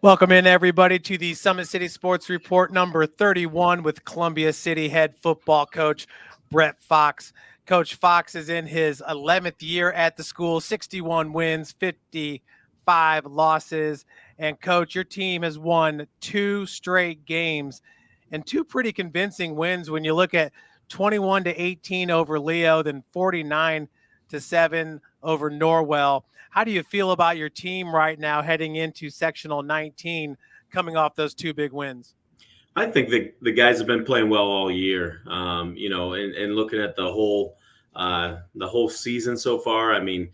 Welcome in, everybody, to the Summit City Sports Report number 31 with Columbia City head football coach Brett Fox. Coach Fox is in his 11th year at the school, 61 wins, 55 losses. And, Coach, your team has won 2 straight games and 2 pretty convincing wins when you look at 21-18 over Leo, then 49-7 over Norwell. How do you feel about your team right now heading into Sectional 19, coming off those 2 big wins? I think the guys have been playing well all year. And looking at the whole season so far, I mean,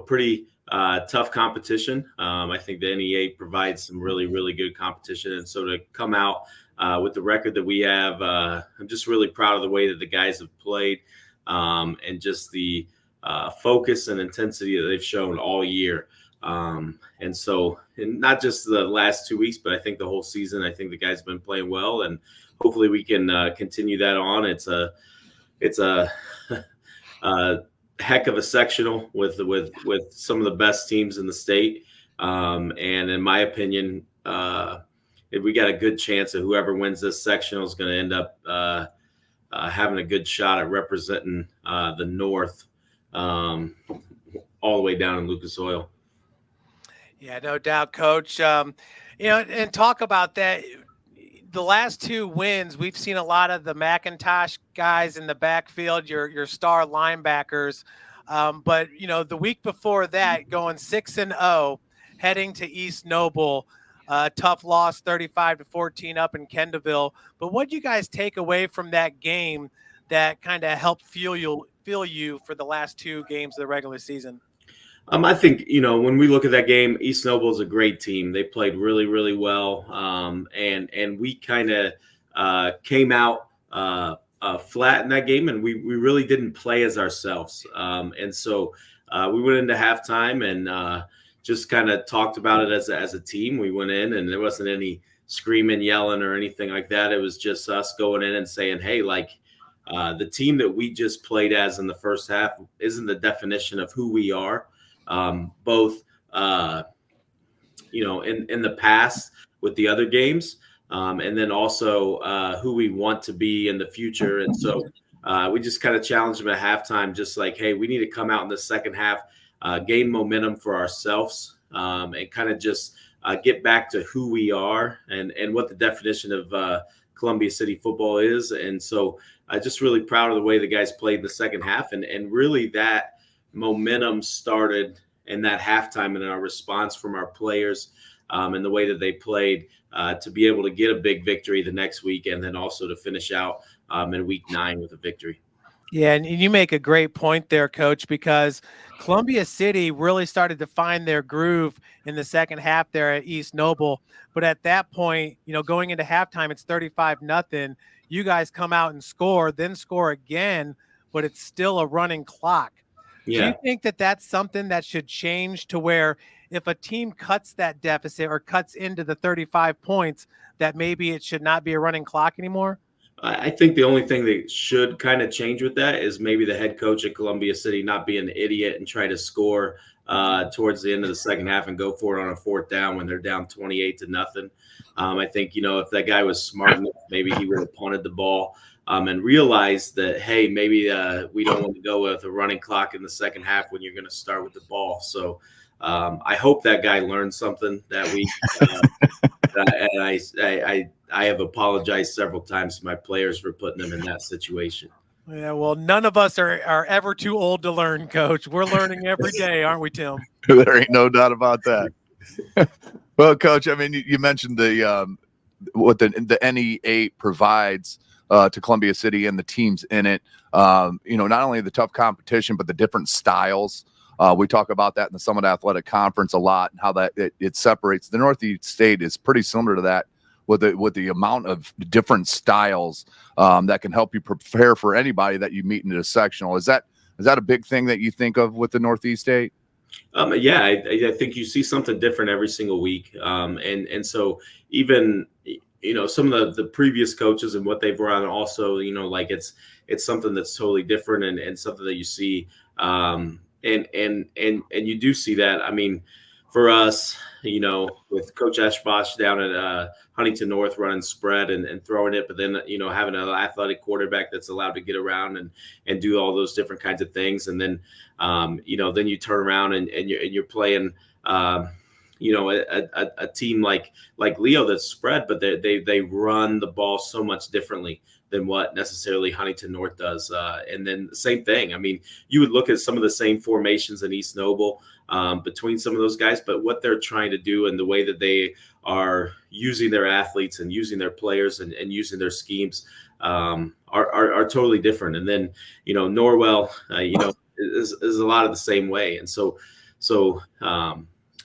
pretty tough competition. I think the NEA provides some really, really good competition. And so to come out with the record that we have, I'm just really proud of the way that the guys have played and just the focus and intensity that they've shown all year. And not just the last 2 weeks, but I think the whole season, I think the guys have been playing well, and hopefully we can continue that on. It's a heck of a sectional with some of the best teams in the state. And in my opinion, we got a good chance that whoever wins this sectional is going to end up having a good shot at representing the North all the way down in Lucas Oil. Yeah, no doubt, Coach. And talk about that. The last 2 wins, we've seen a lot of the McIntosh guys in the backfield, your star linebackers. But the week before that, going 6-0, heading to East Noble, tough loss, 35-14 up in Kendallville. But what did you guys take away from that game that kind of helped fuel you for the last 2 games of the regular season? I think, when we look at that game, East Noble is a great team. They played really, really well. And we kind of came out flat in that game, and we really didn't play as ourselves. And so we went into halftime and just kind of talked about it as a team. We went in, and there wasn't any screaming, yelling, or anything like that. It was just us going in and saying, hey, the team that we just played as in the first half isn't the definition of who we are. Both, in the past with the other games, and then also who we want to be in the future. And so we just kind of challenged them at halftime, just like, hey, we need to come out in the second half, gain momentum for ourselves, and kind of just get back to who we are and what the definition of Columbia City football is. And so just really proud of the way the guys played in the second half, and really that momentum started in that halftime and in our response from our players and the way that they played to be able to get a big victory the next week, and then also to finish out in week 9 with a victory. Yeah, and you make a great point there, Coach, because Columbia City really started to find their groove in the second half there at East Noble. But at that point, going into halftime, it's 35-0. You guys come out and score, then score again, but it's still a running clock. Yeah. Do you think that that's something that should change to where if a team cuts that deficit or cuts into the 35 points, that maybe it should not be a running clock anymore? I think the only thing that should kind of change with that is maybe the head coach at Columbia City not be an idiot and try to score towards the end of the second half and go for it on a 4th down when they're down 28-0. I think, if that guy was smart enough, maybe he would have punted the ball. And realize that, hey, maybe we don't want to go with a running clock in the second half when you're going to start with the ball. So I hope that guy learned something that week. And I have apologized several times to my players for putting them in that situation. Yeah, well, none of us are ever too old to learn, Coach. We're learning every day, aren't we, Tim? There ain't no doubt about that. Well, Coach, I mean, you mentioned what the NE8 provides to Columbia City and the teams in it. Not only the tough competition, but the different styles. We talk about that in the Summit Athletic Conference a lot, and how that it separates. The Northeast State is pretty similar to that with the amount of different styles that can help you prepare for anybody that you meet in a sectional. Is that a big thing that you think of with the Northeast State? Yeah, I think you see something different every single week. And so even some of the previous coaches and what they've run also, it's something that's totally different and something that you see. And you do see that. I mean, for us, with Coach Eschbosch down at Huntington North running spread and throwing it, but then, having an athletic quarterback that's allowed to get around and do all those different kinds of things. And then, then you turn around and you're playing, a team like Leo that's spread, but they run the ball so much differently than what necessarily Huntington North does. And then the same thing. I mean, you would look at some of the same formations in East Noble between some of those guys, but what they're trying to do and the way that they are using their athletes and using their players and using their schemes are totally different. And then, Norwell, is a lot of the same way. And so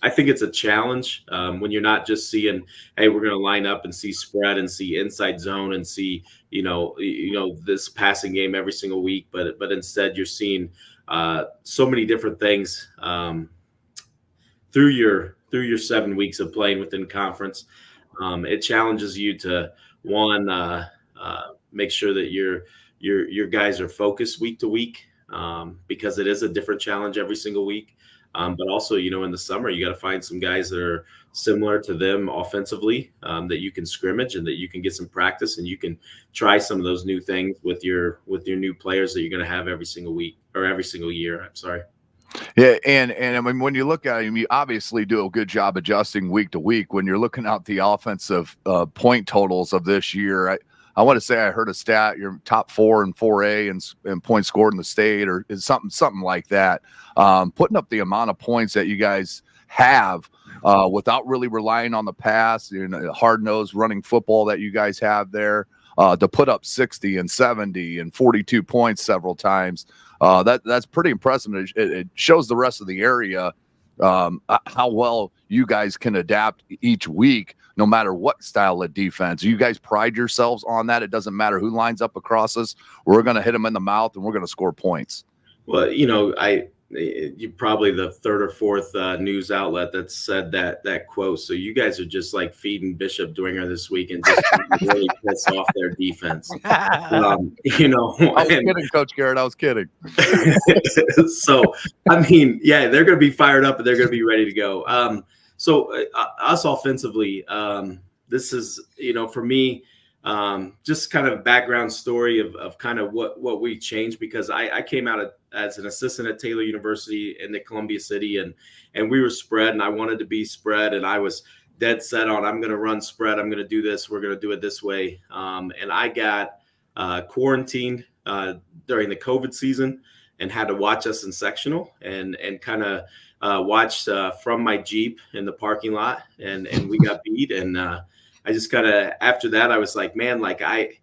I think it's a challenge when you're not just seeing, hey, we're going to line up and see spread and see inside zone and see, this passing game every single week, but instead you're seeing so many different things through your 7 weeks of playing within conference. It challenges you to make sure that your guys are focused week to week because it is a different challenge every single week. But also, in the summer, you got to find some guys that are similar to them offensively that you can scrimmage and that you can get some practice and you can try some of those new things with your new players that you're going to have every single week or every single year. I'm sorry. Yeah, and I mean, when you look at him, you obviously do a good job adjusting week to week. When you're looking at the offensive point totals of this year, I want to say I heard a stat, you're top 4 in 4A and points scored in the state, or is something like that. Putting up the amount of points that you guys have without really relying on the pass, hard-nosed running football that you guys have there, to put up 60 and 70 and 42 points several times. That's pretty impressive. It shows the rest of the area how well you guys can adapt each week, no matter what style of defense. You guys pride yourselves on that. It doesn't matter who lines up across us. We're going to hit them in the mouth and we're going to score points. Well, you're probably the third or fourth news outlet that said that quote. So you guys are just like feeding Bishop Dwenger this week and just really piss off their defense. I was kidding, Coach Garrett. I was kidding. So, I mean, yeah, they're going to be fired up and they're going to be ready to go. So us offensively, this is, for me, just kind of background story of kind of what we changed, because I came out as an assistant at Taylor University in the Columbia City, and we were spread, and I wanted to be spread, and I was dead set on, I'm going to run spread. I'm going to do this. We're going to do it this way. And I got quarantined during the COVID season and had to watch us in sectional and kind of watched from my Jeep in the parking lot, and we got beat. And I just kind of, after that, I was like, man, like I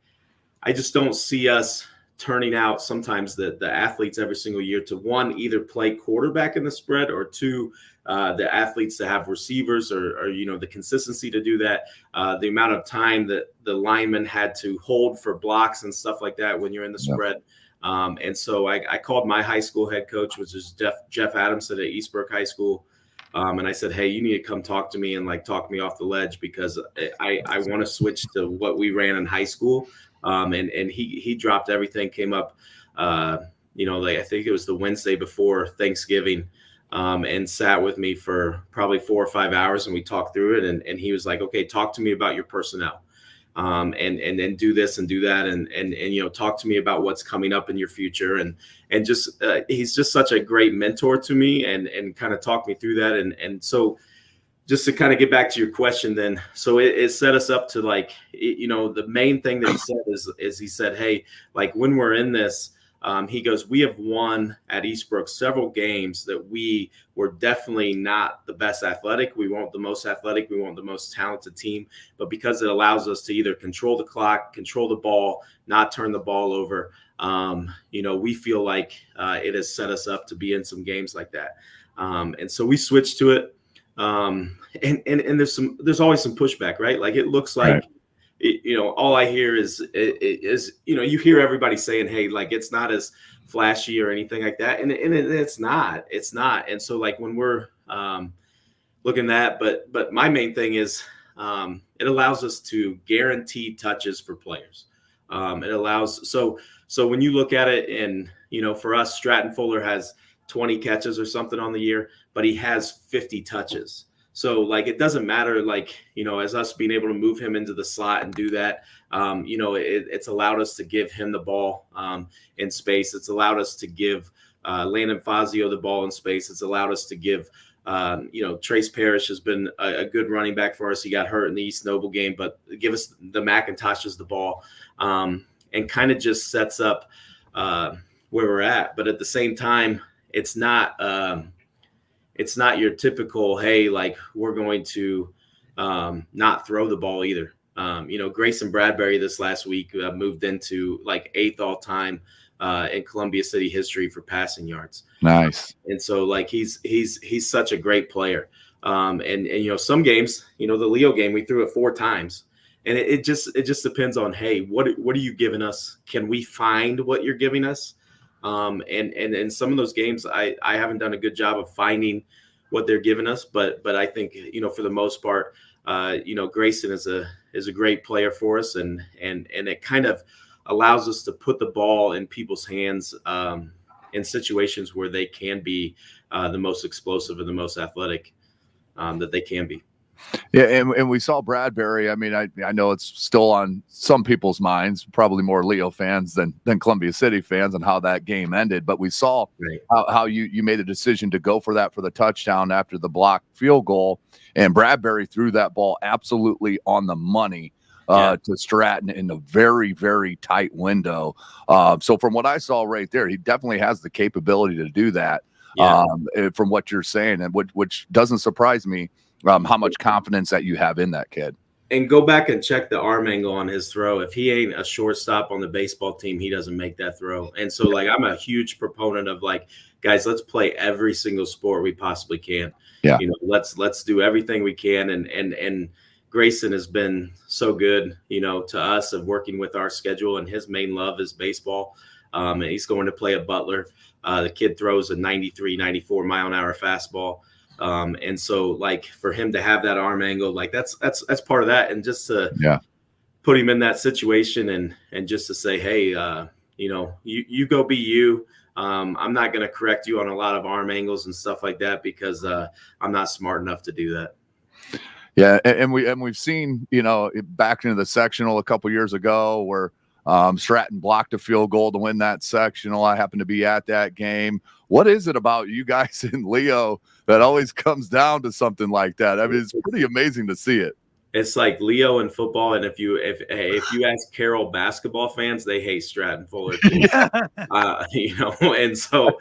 just don't see us turning out sometimes the athletes every single year to, one, either play quarterback in the spread, or two, the athletes to have receivers or the consistency to do that. The amount of time that the linemen had to hold for blocks and stuff like that when you're in the spread. And so I called my high school head coach, which is Jeff Adamson at Eastbrook High School. And I said, hey, you need to come talk to me and talk me off the ledge, because I want to switch to what we ran in high school. And he dropped everything, came up, I think it was the Wednesday before Thanksgiving, and sat with me for probably 4 or 5 hours, and we talked through it. And he was like, okay, talk to me about your personnel. And then do this and do that. And talk to me about what's coming up in your future. And just, he's just such a great mentor to me and kind of talked me through that. And so just to kind of get back to your question then, so it set us up to the main thing that he said is he said, hey, when we're in this, he goes, we have won at Eastbrook several games that we were definitely not the best athletic. We weren't the most athletic. We weren't the most talented team. But because it allows us to either control the clock, control the ball, not turn the ball over, we feel like it has set us up to be in some games like that. And so we switched to it. And there's always some pushback, right? It looks like, right. All I hear is you hear everybody saying, hey, it's not as flashy or anything like that. And it's not. And so when we're looking at that, but my main thing is it allows us to guarantee touches for players. It allows, so when you look at it, and, for us, Stratton Fuller has 20 catches or something on the year, but he has 50 touches. So like, it doesn't matter, like, as us being able to move him into the slot and do that, it's allowed us to give him the ball in space. It's allowed us to give Landon Fazio the ball in space. It's allowed us to give, Trace Parrish has been a good running back for us. He got hurt in the East Noble game, but give us the McIntoshes the ball and kind of just sets up where we're at. But at the same time, it's not your typical, hey, like, we're going to not throw the ball either. Grayson Bradbury this last week moved into like 8th all time in Columbia City history for passing yards. Nice. And so like, he's such a great player. And some games, the Leo game, we threw it 4 times. And it just depends on, hey, what are you giving us? Can we find what you're giving us? And in some of those games, I haven't done a good job of finding what they're giving us, but I think, for the most part, Grayson is a great player for us, and it kind of allows us to put the ball in people's hands in situations where they can be the most explosive and the most athletic that they can be. Yeah, and we saw Bradbury. I mean, I know it's still on some people's minds, probably more Leo fans than Columbia City fans, and how that game ended. But we saw how you made a decision to go for the touchdown after the blocked field goal, and Bradbury threw that ball absolutely on the money to Stratton in a very, very tight window. So from what I saw right there, he definitely has the capability to do that. From what you're saying, and which doesn't surprise me. How much confidence that you have in that kid. And go back and check the arm angle on his throw. If he ain't a shortstop on the baseball team, he doesn't make that throw. And so, like, I'm a huge proponent of, like, guys, let's play every single sport we possibly can. Yeah. Let's do everything we can. And Grayson has been so good, to us, of working with our schedule, and his main love is baseball. And he's going to play at Butler. The kid throws a 93, 94 mile an hour fastball. And so, like, for him to have that arm angle, like, that's part of that. And just to put him in that situation and just to say, hey, you go be you. I'm not going to correct you on a lot of arm angles and stuff like that, because I'm not smart enough to do that. Yeah. And we've seen, back into the sectional a couple years ago where Stratton blocked a field goal to win that sectional. I happened to be at that game. What is it about you guys in Leo that always comes down to something like that? I mean, it's pretty amazing to see it. It's like Leo in football, and if you ask Carroll basketball fans, they hate Stratton Fuller too. And so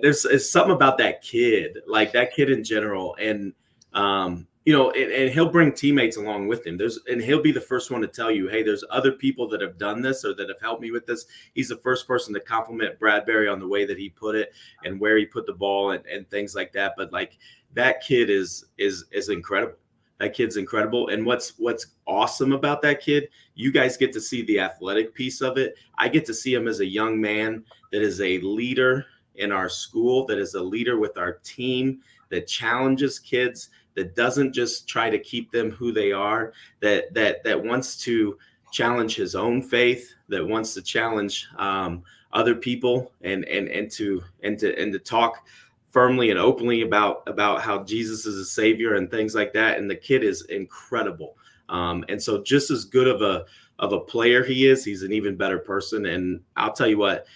there's something about that kid, like that kid in general, and and he'll bring teammates along with him. And he'll be the first one to tell you, hey, there's other people that have done this or that have helped me with this. He's the first person to compliment Bradbury on the way that he put it and where he put the ball and things like that. But like, that kid is incredible. That kid's incredible. And what's awesome about that kid, you guys get to see the athletic piece of it. I get to see him as a young man that is a leader in our school, that is a leader with our team, that challenges kids, that doesn't just try to keep them who they are, that wants to challenge his own faith, that wants to challenge other people, and to talk firmly and openly about how Jesus is a savior and things like that. And the kid is incredible. And so, just as good of a player he is, he's an even better person. And I'll tell you what,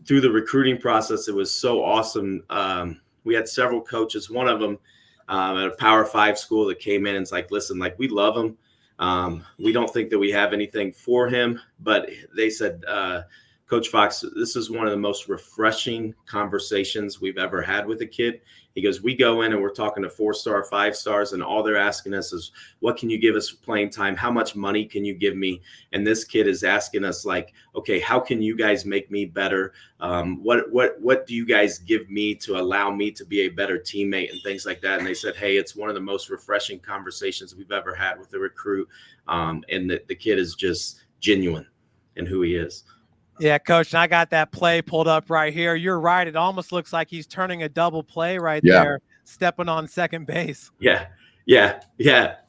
through the recruiting process, it was so awesome. We had several coaches, one of them at a Power 5 school, that came in and it's like, listen, like, we love him. We don't think that we have anything for him, but they said, Coach Fox, this is one of the most refreshing conversations we've ever had with a kid. He goes, we go in and we're talking to 4-star, 5-stars, and all they're asking us is, what can you give us for playing time? How much money can you give me? And this kid is asking us, like, okay, how can you guys make me better? What do you guys give me to allow me to be a better teammate and things like that? And they said, hey, it's one of the most refreshing conversations we've ever had with a recruit. And the kid is just genuine in who he is. Yeah, Coach, and I got that play pulled up right here. You're right. It almost looks like he's turning a double play right there, stepping on second base. Yeah.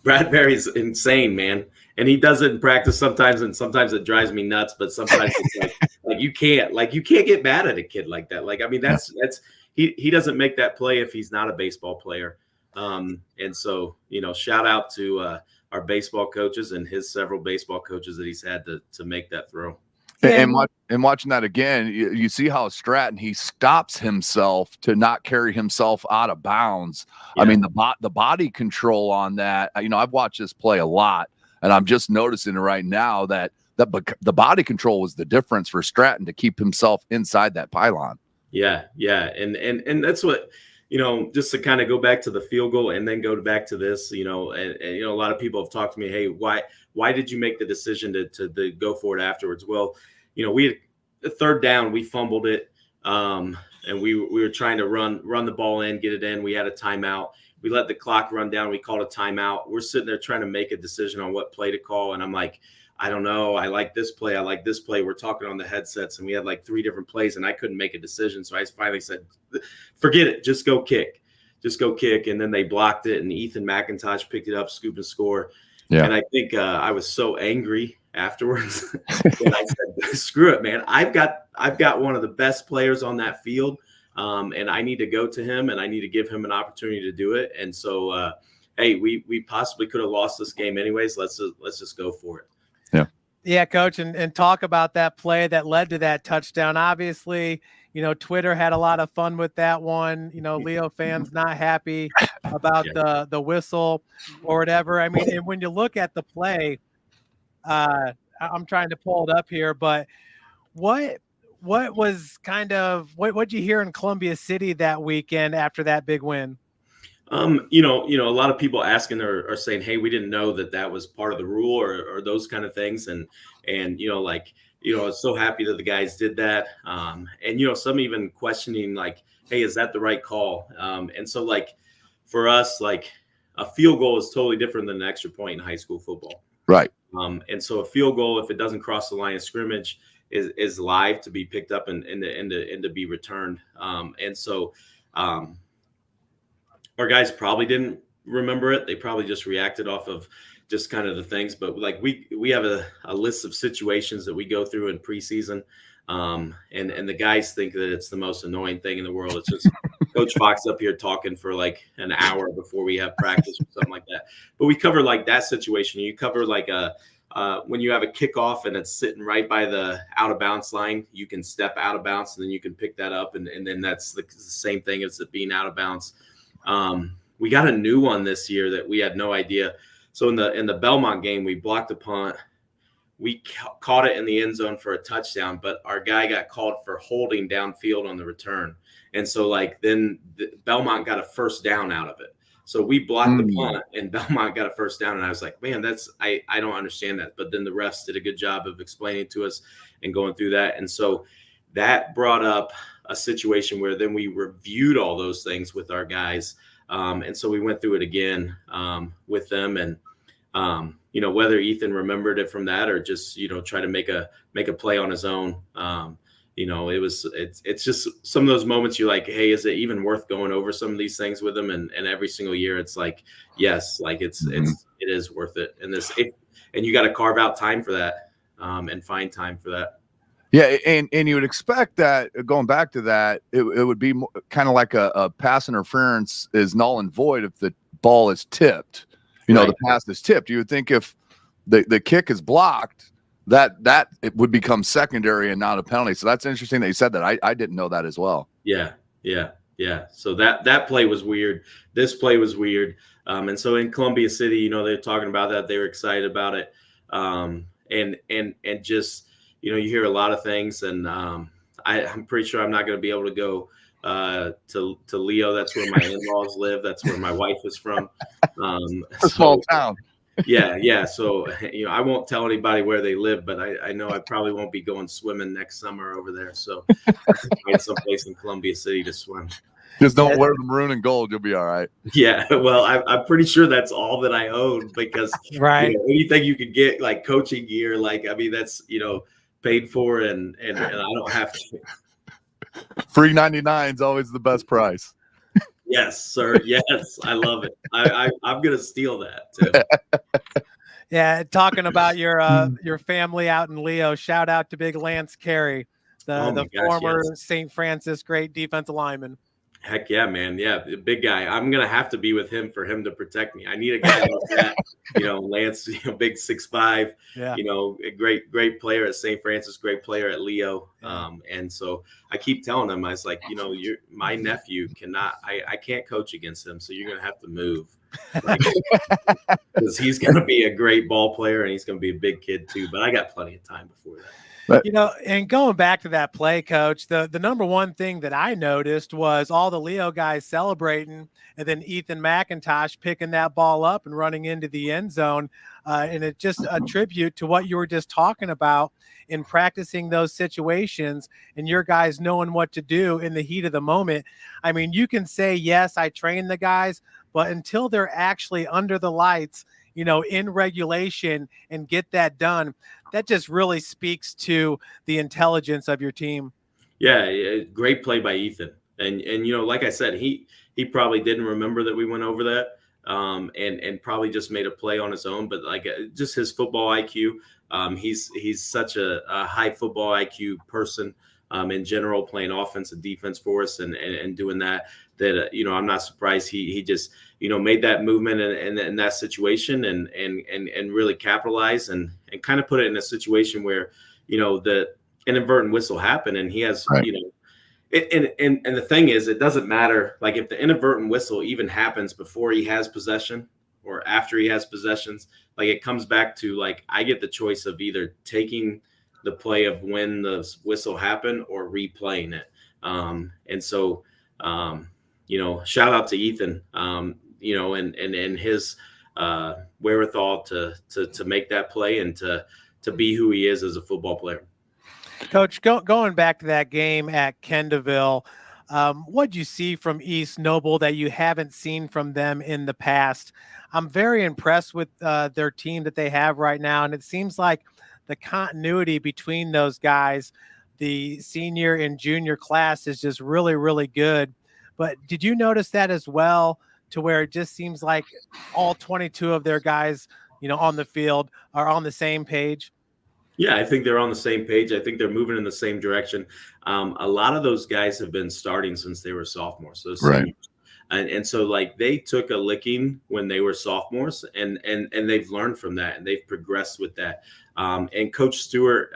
Bradbury's insane, man. And he does it in practice sometimes, and sometimes it drives me nuts, but sometimes it's like you can't get mad at a kid like that. Like, I mean, that's he doesn't make that play if he's not a baseball player. And so, shout out to our baseball coaches and his several baseball coaches that he's had to make that throw. And watching that again, you see how Stratton, he stops himself to not carry himself out of bounds. Yeah. I mean, the body control on that, I've watched this play a lot, and I'm just noticing right now that the body control was the difference for Stratton to keep himself inside that pylon. Yeah. And that's what, just to kind of go back to the field goal and then go back to this, and a lot of people have talked to me, hey, why did you make the decision to go for it afterwards? Well, we had the third down, we fumbled it. And we were trying to run the ball in, get it in. We had a timeout. We let the clock run down. We called a timeout. We're sitting there trying to make a decision on what play to call. And I'm like, I don't know. I like this play. I like this play. We're talking on the headsets, and we had like 3 different plays, and I couldn't make a decision. So I finally said, forget it. Just go kick. And then they blocked it, and Ethan McIntosh picked it up, scoop and score. Yeah. And I think I was so angry afterwards that I said, screw it, man. I've got one of the best players on that field, and I need to go to him, and I need to give him an opportunity to do it. And so, hey, we possibly could have lost this game anyways. Let's just go for it. Yeah, Coach, and talk about that play that led to that touchdown. Obviously, Twitter had a lot of fun with that one. Leo fans not happy about the whistle or whatever. I mean, and when you look at the play, I'm trying to pull it up here, but what was what'd you hear in Columbia City that weekend after that big win? A lot of people asking or saying, hey, we didn't know that was part of the rule or those kind of things. And I was so happy that the guys did that. And some even questioning like, hey, is that the right call? And so like for us, like a field goal is totally different than an extra point in high school football. Right. And so a field goal, if it doesn't cross the line of scrimmage, is live to be picked up and to be returned. And so, our guys probably didn't remember it. They probably just reacted off of just kind of the things. But like we have a list of situations that we go through in preseason. And the guys think that it's the most annoying thing in the world. It's just Coach Fox up here talking for like an hour before we have practice or something like that. But we cover like that situation. You cover like when you have a kickoff and it's sitting right by the out of bounds line, you can step out of bounds and then you can pick that up. And then that's the same thing as it being out of bounds. We got a new one this year that we had no idea. So in the Belmont game, we blocked a punt. We caught it in the end zone for a touchdown, but our guy got called for holding downfield on the return. And so like then Belmont got a first down out of it. So we blocked the punt and Belmont got a first down. And I was like, man, I don't understand that. But then the refs did a good job of explaining to us and going through that. And so that brought up a situation where then we reviewed all those things with our guys. And so we went through it again with them. And, whether Ethan remembered it from that or just, try to make a play on his own. It's just some of those moments you're like, hey, is it even worth going over some of these things with them? And every single year it's like, yes, like it is worth it. And you got to carve out time for that and find time for that. Yeah, and you would expect that, going back to that, it would be kind of like a pass interference is null and void if the ball is tipped. Right. The pass is tipped. You would think if the kick is blocked, that it would become secondary and not a penalty. So that's interesting that you said that. I didn't know that as well. Yeah. So that play was weird. This play was weird. And so in Columbia City, they're talking about that. They were excited about it. And just, you hear a lot of things, and I'm pretty sure I'm not going to be able to go to Leo. That's where my in-laws live. That's where my wife is from. A small town. Yeah. So, I won't tell anybody where they live, but I know I probably won't be going swimming next summer over there. So find someplace in Columbia City to swim. Just don't wear the maroon and gold. You'll be all right. Yeah. Well, I'm pretty sure that's all that I own because right. Anything you could get like coaching gear, that's, paid for and I don't have to. Free 99 is always the best price. Yes, sir. Yes. I love it. I'm going to steal that too. Yeah. Talking about your family out in Leo, shout out to big Lance Carey, the former St. Francis great defensive lineman. Heck yeah, man. Yeah, the big guy. I'm gonna have to be with him for him to protect me. I need a guy like that. Lance, big 6'5", Yeah. a great player at St. Francis, great player at Leo. Yeah. And so I keep telling him, I was like, you're my nephew cannot. I can't coach against him, so you're gonna have to move. Because he's gonna be a great ball player and he's gonna be a big kid too. But I got plenty of time before that. And going back to that play, Coach, the number one thing that I noticed was all the Leo guys celebrating and then Ethan McIntosh picking that ball up and running into the end zone. And it just a tribute to what you were just talking about in practicing those situations and your guys knowing what to do in the heat of the moment. I mean, you can say, yes, I train the guys, but until they're actually under the lights, in regulation and get that done, that just really speaks to the intelligence of your team. Yeah, great play by Ethan. And like I said, he probably didn't remember that we went over that, and probably just made a play on his own. But just his football IQ, he's such a high football IQ person in general, playing offense and defense for us, and doing that. I'm not surprised he just made that movement in that situation and really capitalized and kind of put it in a situation where the inadvertent whistle happened, and he has right. And the thing is, it doesn't matter like if the inadvertent whistle even happens before he has possession or after he has possessions. Like it comes back to like I get the choice of either taking the play of when the whistle happened or replaying it. And so shout out to Ethan, and his wherewithal to make that play and to be who he is as a football player. Coach, going back to that game at Kendallville, what'd you see from East Noble that you haven't seen from them in the past? I'm very impressed with their team that they have right now, and it seems like the continuity between those guys, the senior and junior class, is just really, really good. But did you notice that as well, to where it just seems like all 22 of their guys, on the field are on the same page? Yeah, I think they're on the same page. I think they're moving in the same direction. A lot of those guys have been starting since they were sophomores. So right. And so like they took a licking when they were sophomores and they've learned from that and they've progressed with that. And Coach Stewart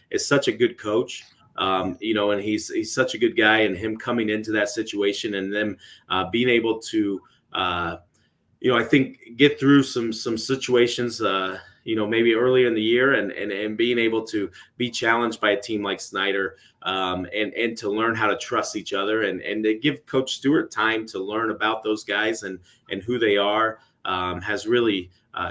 is such a good coach. And he's such a good guy, and him coming into that situation and them being able to, I think get through some situations, maybe earlier in the year and being able to be challenged by a team like Snyder, and to learn how to trust each other and to give Coach Stewart time to learn about those guys and who they are, has really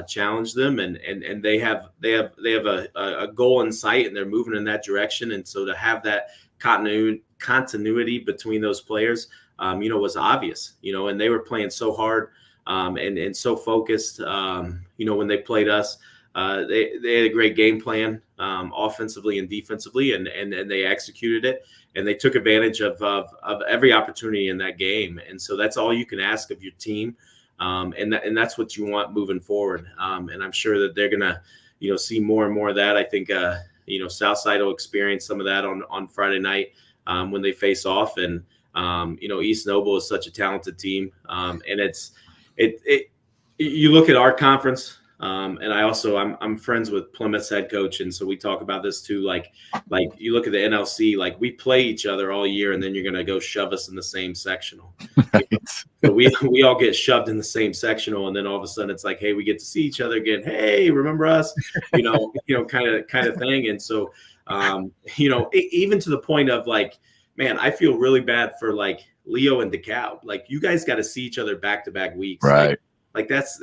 challenged them, and they have a goal in sight and they're moving in that direction. And so to have that continuity between those players, was obvious, and they were playing so hard, and so focused, when they played us. They had a great game plan, offensively and defensively, and they executed it, and they took advantage of every opportunity in that game. And so that's all you can ask of your team. And that's what you want moving forward. And I'm sure that they're going to, see more and more of that. I think, Southside will experience some of that on Friday night, when they face off. And, East Noble is such a talented team. And you look at our conference, and I'm friends with Plymouth's head coach. And so we talk about this too. Like you look at the NLC, like we play each other all year, and then you're going to go shove us in the same sectional. So we all get shoved in the same sectional. And then all of a sudden it's like, hey, we get to see each other again. Hey, remember us, kind of thing. And so, even to the point of like, man, I feel really bad for like Leo and DeKalb. Like you guys got to see each other back-to-back weeks. Right. Like that's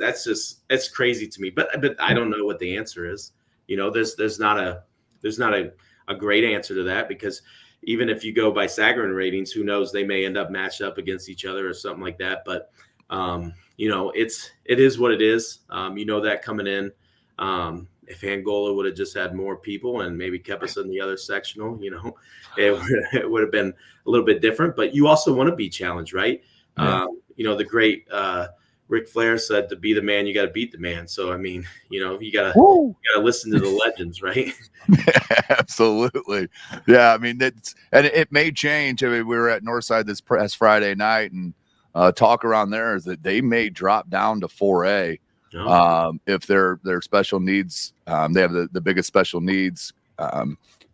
crazy to me, but I don't know what the answer is. There's not a great answer to that, because even if you go by Sagarin ratings, who knows, they may end up matched up against each other or something like that. But it is what it is. That coming in, if Angola would have just had more people and maybe kept us in the other sectional, it would have been a little bit different. But you also want to be challenged, right? Yeah. The great Ric Flair said, to be the man, you got to beat the man. So, I mean, you got to listen to the legends, right? Absolutely. Yeah. I mean, it may change. I mean, we were at Northside this past Friday night, and talk around there is that they may drop down to 4A. If their special needs, they have the biggest special needs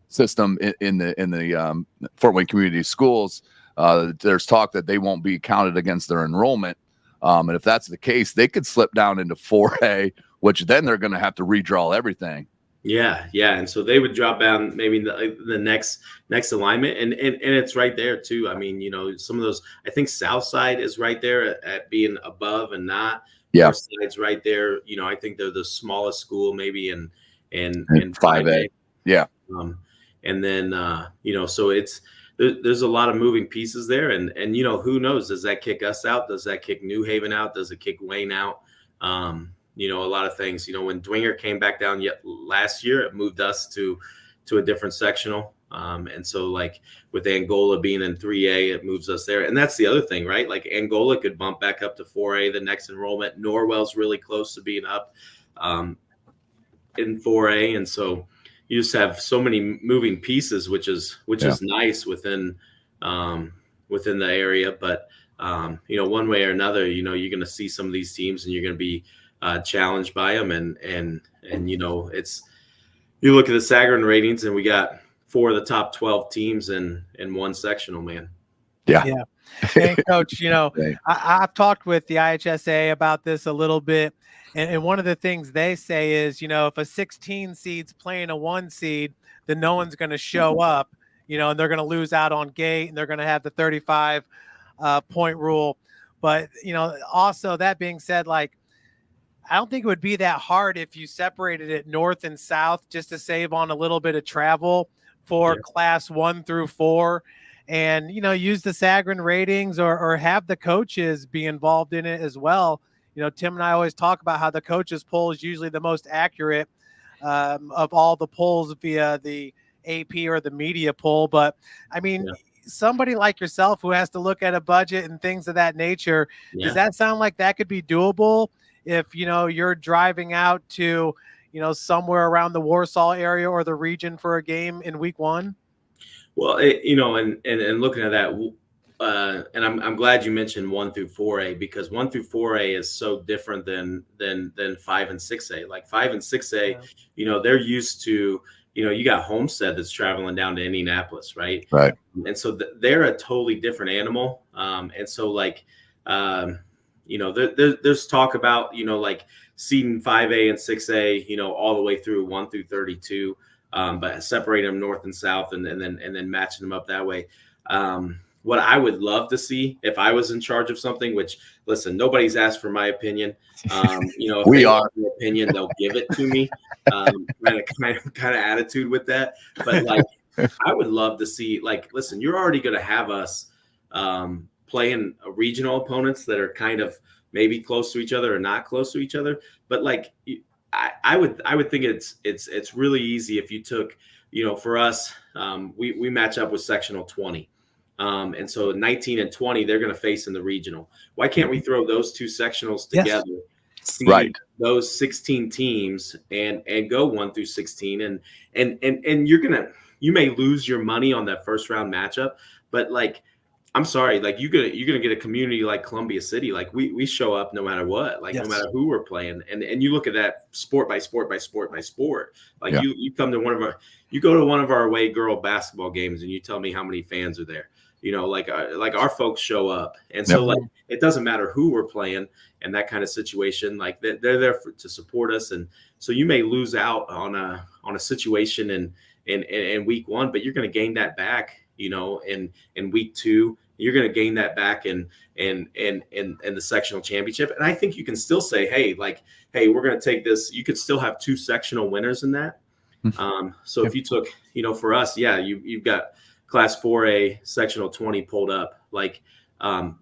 system in the Fort Wayne Community Schools. There's talk that they won't be counted against their enrollment. And if that's the case, they could slip down into 4A, which then they're going to have to redraw everything. Yeah. And so they would drop down maybe the next alignment, and it's right there too. I mean, some of those, I think Southside is right there at being above and not. Yeah. Northside's right there. I think they're the smallest school maybe in 5A. Yeah. And then so there's a lot of moving pieces there, and who knows? Does that kick us out? Does that kick New Haven out? Does it kick Wayne out? A lot of things. When Dwenger came back down last year, it moved us to a different sectional. And so, like, with Angola being in 3A, it moves us there. And that's the other thing, right? Like, Angola could bump back up to 4A the next enrollment. Norwell's really close to being up in 4A. And so you just have so many moving pieces, which is nice within the area. But, one way or another, you're going to see some of these teams, and you're going to be challenged by them, and it's, you look at the Sagarin ratings, and we got 4 of the top 12 teams in one sectional, man. Yeah. Hey, Coach, I've talked with the IHSAA about this a little bit, and one of the things they say is, if a 16 seed's playing a 1 seed, then no one's going to show up, and they're going to lose out on gate, and they're going to have the 35 point rule. But also, that being said, like, I don't think it would be that hard if you separated it north and south, just to save on a little bit of travel for class 1 through 4, and, use the Sagarin ratings, or have the coaches be involved in it as well. Tim and I always talk about how the coaches poll is usually the most accurate of all the polls via the AP or the media poll. But I mean, somebody like yourself who has to look at a budget and things of that nature, does that sound like that could be doable? If, you're driving out to, somewhere around the Warsaw area or the region for a game in week 1? Well, and looking at that, and I'm glad you mentioned 1 through 4A, because 1 through 4A is so different than 5 and 6A. Like 5 and 6A, they're used to, you got Homestead that's traveling down to Indianapolis, right? Right. And so they're a totally different animal. And so, like, there's talk about, like, seeding 5A and 6A, all the way through 1 through 32, but separating them north and south, and then matching them up that way. What I would love to see, if I was in charge of something, which, listen, nobody's asked for my opinion. If we they are want my opinion, they'll give it to me. Kind of attitude with that. But, like, I would love to see, like, listen, you're already going to have us playing regional opponents that are kind of maybe close to each other or not close to each other. But, like, I would think it's really easy if you took, for us, we match up with sectional 20. And so 19 and 20, they're going to face in the regional. Why can't we throw those 2 sectionals together, see those 16 teams, and go 1 through 16, and you may lose your money on that first round matchup, but, like, I'm sorry, like, you're gonna get a community like Columbia City. Like, we show up no matter what, like, no matter who we're playing, and you look at that sport by sport by sport by sport. Like, you come to you go to one of our away girl basketball games, and you tell me how many fans are there. Like our folks show up, and so like, it doesn't matter who we're playing and that kind of situation. Like, they're there to support us, and so you may lose out on a situation in week 1, but you're going to gain that back, in week 2. You're going to gain that back in the sectional championship. And I think you can still say, hey, we're going to take this. You could still have 2 sectional winners in that. So if you took, for us, you've got class 4A sectional 20 pulled up. Like,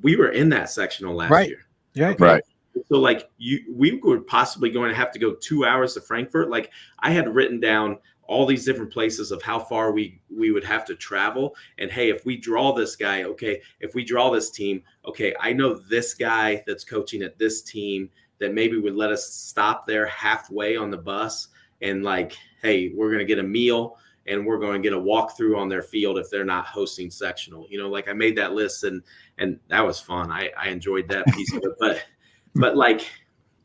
we were in that sectional last year. Yeah. Okay? Right. So, like, we were possibly going to have to go 2 hours to Frankfurt. Like, I had written down all these different places of how far we would have to travel. And hey, if we draw this guy, okay, if we draw this team, okay, I know this guy that's coaching at this team that maybe would let us stop there halfway on the bus and like, hey, we're going to get a meal and we're going to get a walkthrough on their field if they're not hosting sectional. You know, like I made that list and that was fun. I enjoyed that piece of it. But like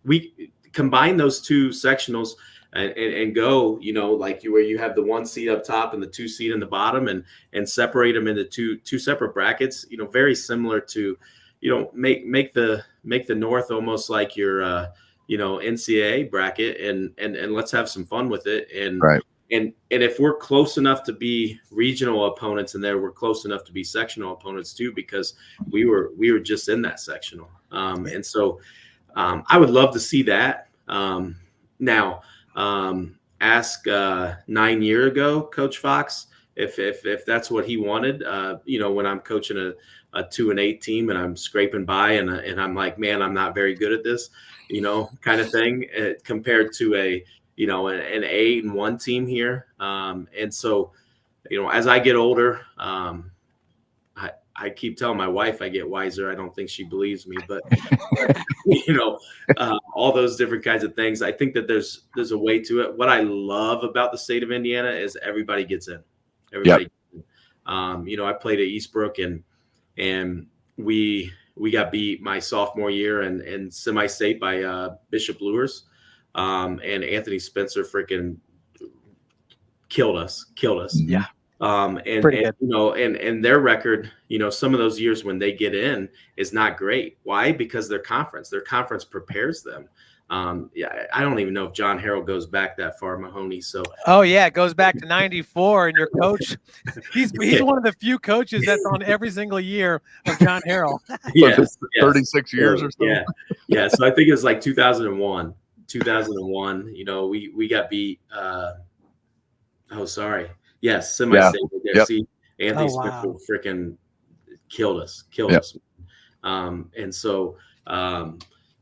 we combine those two sectionals and go, you know, like where you have the 1 seed up top and the 2 seed in the bottom and separate them into two separate brackets, you know, very similar to, you know, make the North almost like your, you know, NCAA bracket and let's have some fun with it. And, right. And if we're close enough to be regional opponents in there, we're close enough to be sectional opponents too, because we were just in that sectional. And so I would love to see that. Now, ask 9 years ago, Coach Fox, if that's what he wanted. You know, when I'm coaching a 2-8 team and I'm scraping by and I'm like, man, I'm not very good at this, you know, kind of thing, compared to a, you know, an 8-1 team here. And so, you know, as I get older, I keep telling my wife I get wiser. I don't think she believes me, but you know, all those different kinds of things. I think that there's a way to it. What I love about the state of Indiana is everybody gets in. Everybody. Yep. You know, I played at Eastbrook and we got beat my sophomore year and semi-state by Bishop Dwenger. And Anthony Spencer freaking killed us. Yeah. And you know, and their record, you know, some of those years when they get in is not great. Why? Because their conference prepares them. Yeah, I don't even know if John Harrell goes back that far, Mahoney. So oh yeah, it goes back to '94, and your coach, he's one of the few coaches that's on every single year of John Harrell. Yes, 36 years or so. Yeah. So I think it was like 2001. 2001, you know, we got beat. Yes, semi-state. Yep. See, Anthony Smith freaking killed us. And so,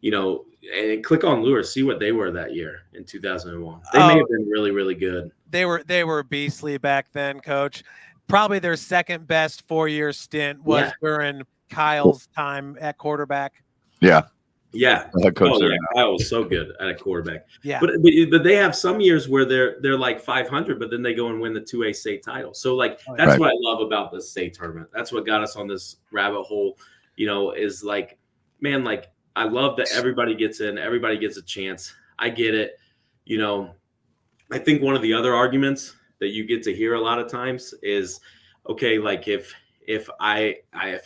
you know, and click on Lure, see what they were that year in 2001. They may have been really, really good. They were beastly back then, Coach. Probably their second best 4-year stint was during Kyle's time at quarterback. Yeah. Kyle was so good at a quarterback. Yeah. But they have some years where they're like 500, but then they go and win the 2A state title. So like that's what I love about the state tournament. That's what got us on this rabbit hole, you know, is like, man, like I love that everybody gets in, everybody gets a chance. I get it. You know, I think one of the other arguments that you get to hear a lot of times is, okay, like if I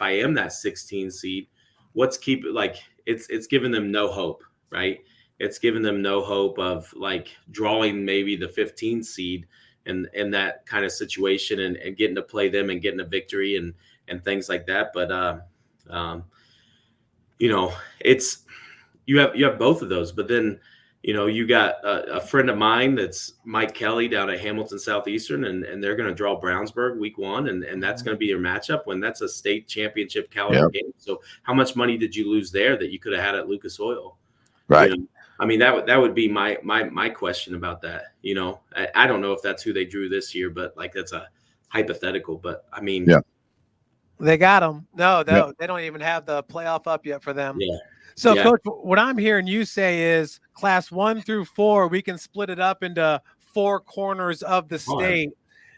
am that 16 seed, what's keep like it's given them no hope, right? It's given them no hope of like drawing maybe the 15 seed and that kind of situation and getting to play them and getting a victory and things like that. But you know, it's you have both of those, but then you know, you got a friend of mine that's Mike Kelly down at Hamilton Southeastern, and they're going to draw Brownsburg week 1, and that's going to be your matchup when that's a state championship caliber game. So how much money did you lose there that you could have had at Lucas Oil? Right. You know, I mean, that would be my question about that. You know, I don't know if that's who they drew this year, but like that's a hypothetical. But I mean, they got them. No, they don't even have the playoff up yet for them. Yeah. So, Coach, what I'm hearing you say is class 1 through 4, we can split it up into 4 corners of the state.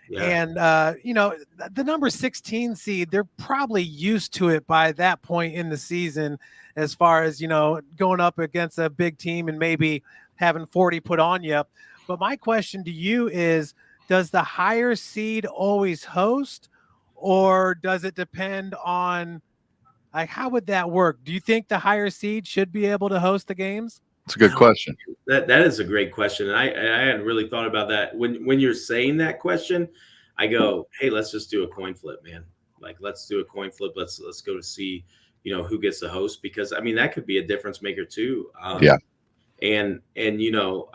Yeah. And, you know, the number 16 seed, they're probably used to it by that point in the season as far as, you know, going up against a big team and maybe having 40 put on you. But my question to you is, does the higher seed always host, or does it depend on – like, how would that work? Do you think the higher seed should be able to host the games? It's a good question. That is a great question. And I hadn't really thought about that. When you're saying that question, I go, hey, let's just do a coin flip, man. Like, let's do a coin flip. Let's go to see, you know, who gets the host, because I mean, that could be a difference maker too. And you know,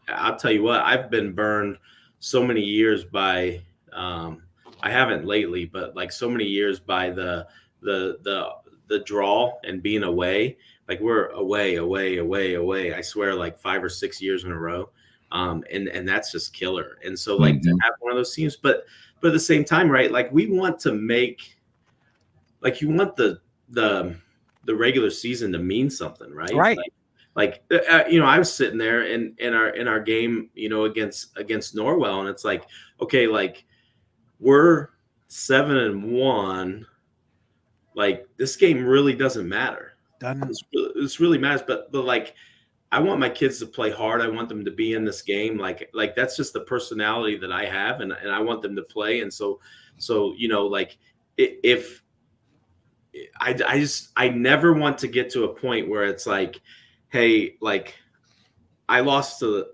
I'll tell you what, I've been burned so many years by, I haven't lately, but like so many years by the draw and being away. Like we're away. I swear, like 5 or 6 years in a row And that's just killer. And so like to have one of those teams, but at the same time, right? Like we want to make, like you want the regular season to mean something, right? Right. I was sitting there in our game, against Norwell, and it's like, okay, like we're 7-1. Like this game really doesn't matter. This really matters, but like I want my kids to play hard. I want them to be in this game. Like that's just the personality that I have, and I want them to play. And so like if I never want to get to a point where it's like, hey, like I lost to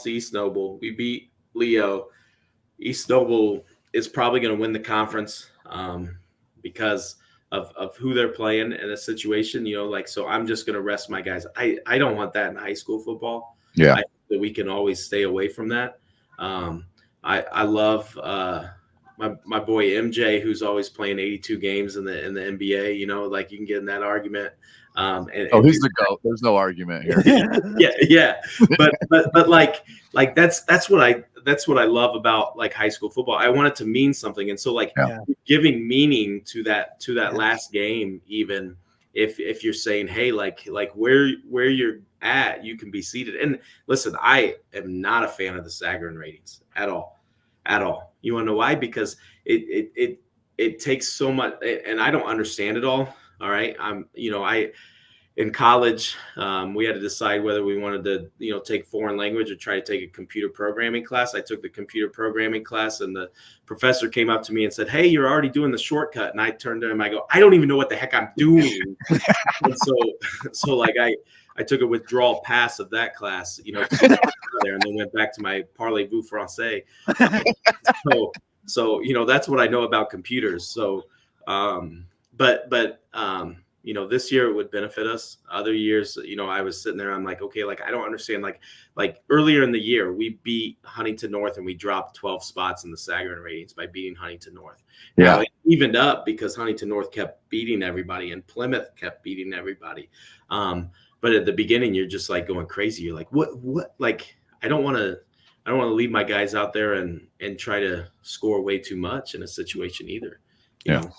East Noble. We beat Leo. East Noble is probably going to win the conference because of who they're playing in a situation, so I'm just going to rest my guys. I don't want that in high school football. Yeah. I think that we can always stay away from that. I love my boy MJ, who's always playing 82 games in the NBA, like you can get in that argument. He's the GOAT. There's no argument here. yeah. But like that's what I love about like high school football. I want it to mean something, and so like giving meaning to that last game, even if you're saying, hey, like where you're at, you can be seated. And listen, I am not a fan of the Sagarin ratings at all. You want to know why? Because it takes so much, and I don't understand it all. All right. In college, we had to decide whether we wanted to, take foreign language or try to take a computer programming class. I took the computer programming class, and the professor came up to me and said, hey, you're already doing the shortcut. And I turned to him, I go, I don't even know what the heck I'm doing. And so like I took a withdrawal pass of that class, there, and then went back to my parlez-vous français. So that's what I know about computers. So, but this year it would benefit us. Other years, I was sitting there, I'm like, okay, like I don't understand. Like earlier in the year, we beat Huntington North and we dropped 12 spots in the Sagarin ratings by beating Huntington North. Yeah. Now, it evened up because Huntington North kept beating everybody and Plymouth kept beating everybody. But at the beginning, you're just like going crazy. You're like, what? Like, I don't want to leave my guys out there and try to score way too much in a situation either. You know?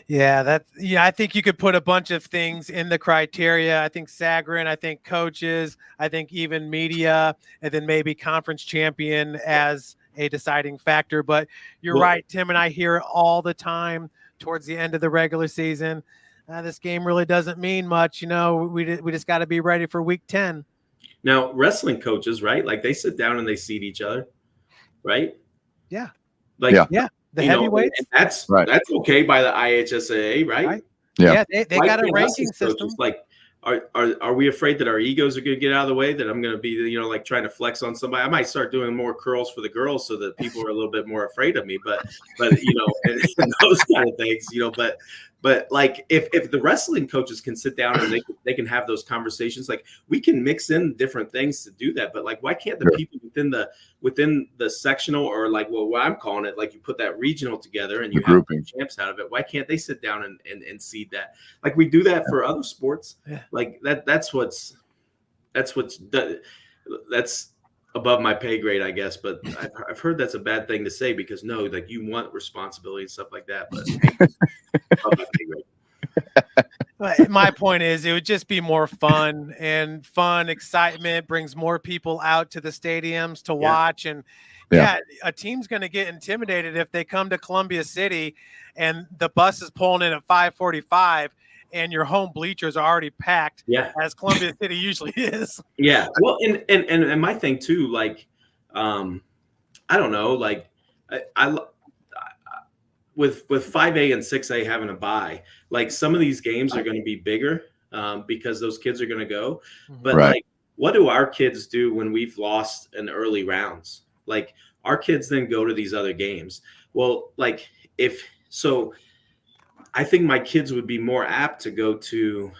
Yeah, I think you could put a bunch of things in the criteria. I think Sagarin, I think coaches, I think even media, and then maybe conference champion as a deciding factor. But you're right, Tim, and I hear it all the time towards the end of the regular season. This game really doesn't mean much. We just got to be ready for week 10. Now, wrestling coaches, right? Like they sit down and they seat each other, right? Yeah. The heavyweights. That's okay by the IHSAA, right? Yeah, they got a ranking system. Coaches, like, are we afraid that our egos are going to get out of the way? That I'm going to be, like trying to flex on somebody? I might start doing more curls for the girls so that people are a little bit more afraid of me. But and those kind of things, But like if the wrestling coaches can sit down and they can have those conversations, like we can mix in different things to do that. But like, why can't the people within the sectional, or like what I'm calling it, like you put that regional together and you have champs out of it, why can't they sit down and seed that? Like we do that for other sports. Yeah. Like that's above my pay grade, I guess, but I've heard that's a bad thing to say because like you want responsibility and stuff like that, but above my pay grade. My point is it would just be more fun, and excitement brings more people out to the stadiums to watch. And a team's going to get intimidated if they come to Columbia City and the bus is pulling in at 5:45 and your home bleachers are already packed, as Columbia City usually is. Yeah. Well, and my thing too, like, I don't know, like I with 5A and 6A having a bye, like some of these games are going to be bigger because those kids are going to go. But like, what do our kids do when we've lost in early rounds? Like our kids then go to these other games. Well, like I think my kids would be more apt to go to,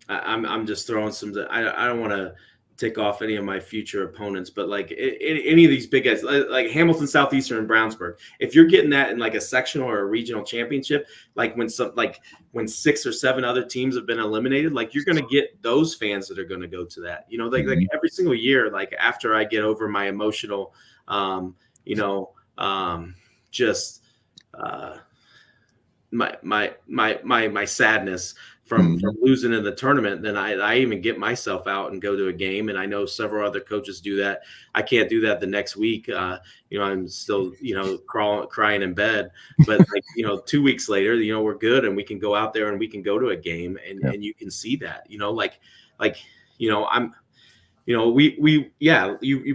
I'm just throwing some. I don't want to tick off any of my future opponents, but like any of these big guys, like Hamilton Southeastern and Brownsburg, if you're getting that in like a sectional or a regional championship, like when 6 or 7 other teams have been eliminated, like you're going to get those fans that are going to go to that, like every single year, like after I get over my emotional, just my sadness from losing in the tournament, then I even get myself out and go to a game. And I know several other coaches do that. I can't do that the next week. I'm still, crying in bed, but like, 2 weeks later, we're good and we can go out there and we can go to a game and you can see that, you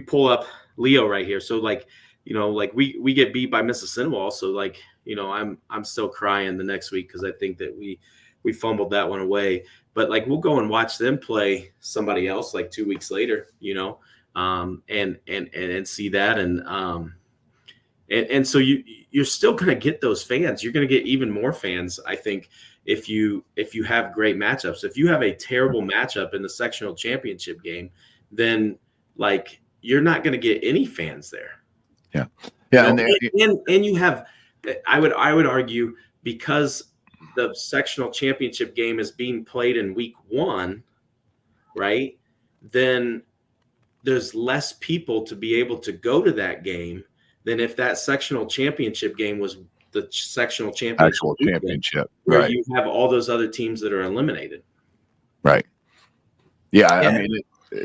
pull up Leo right here. So like, we get beat by Mississippi. So like, I'm still crying the next week because I think that we fumbled that one away. But like we'll go and watch them play somebody else like 2 weeks later, and see that and so you're still going to get those fans. You're going to get even more fans, I think, if you have great matchups. If you have a terrible matchup in the sectional championship game, then like you're not going to get any fans there. Yeah. And you have, I would argue, because the sectional championship game is being played in week 1, right? Then there's less people to be able to go to that game than if that sectional championship game was the sectional championship. Actual championship. Where right. You have all those other teams that are eliminated. Right. Yeah. I mean,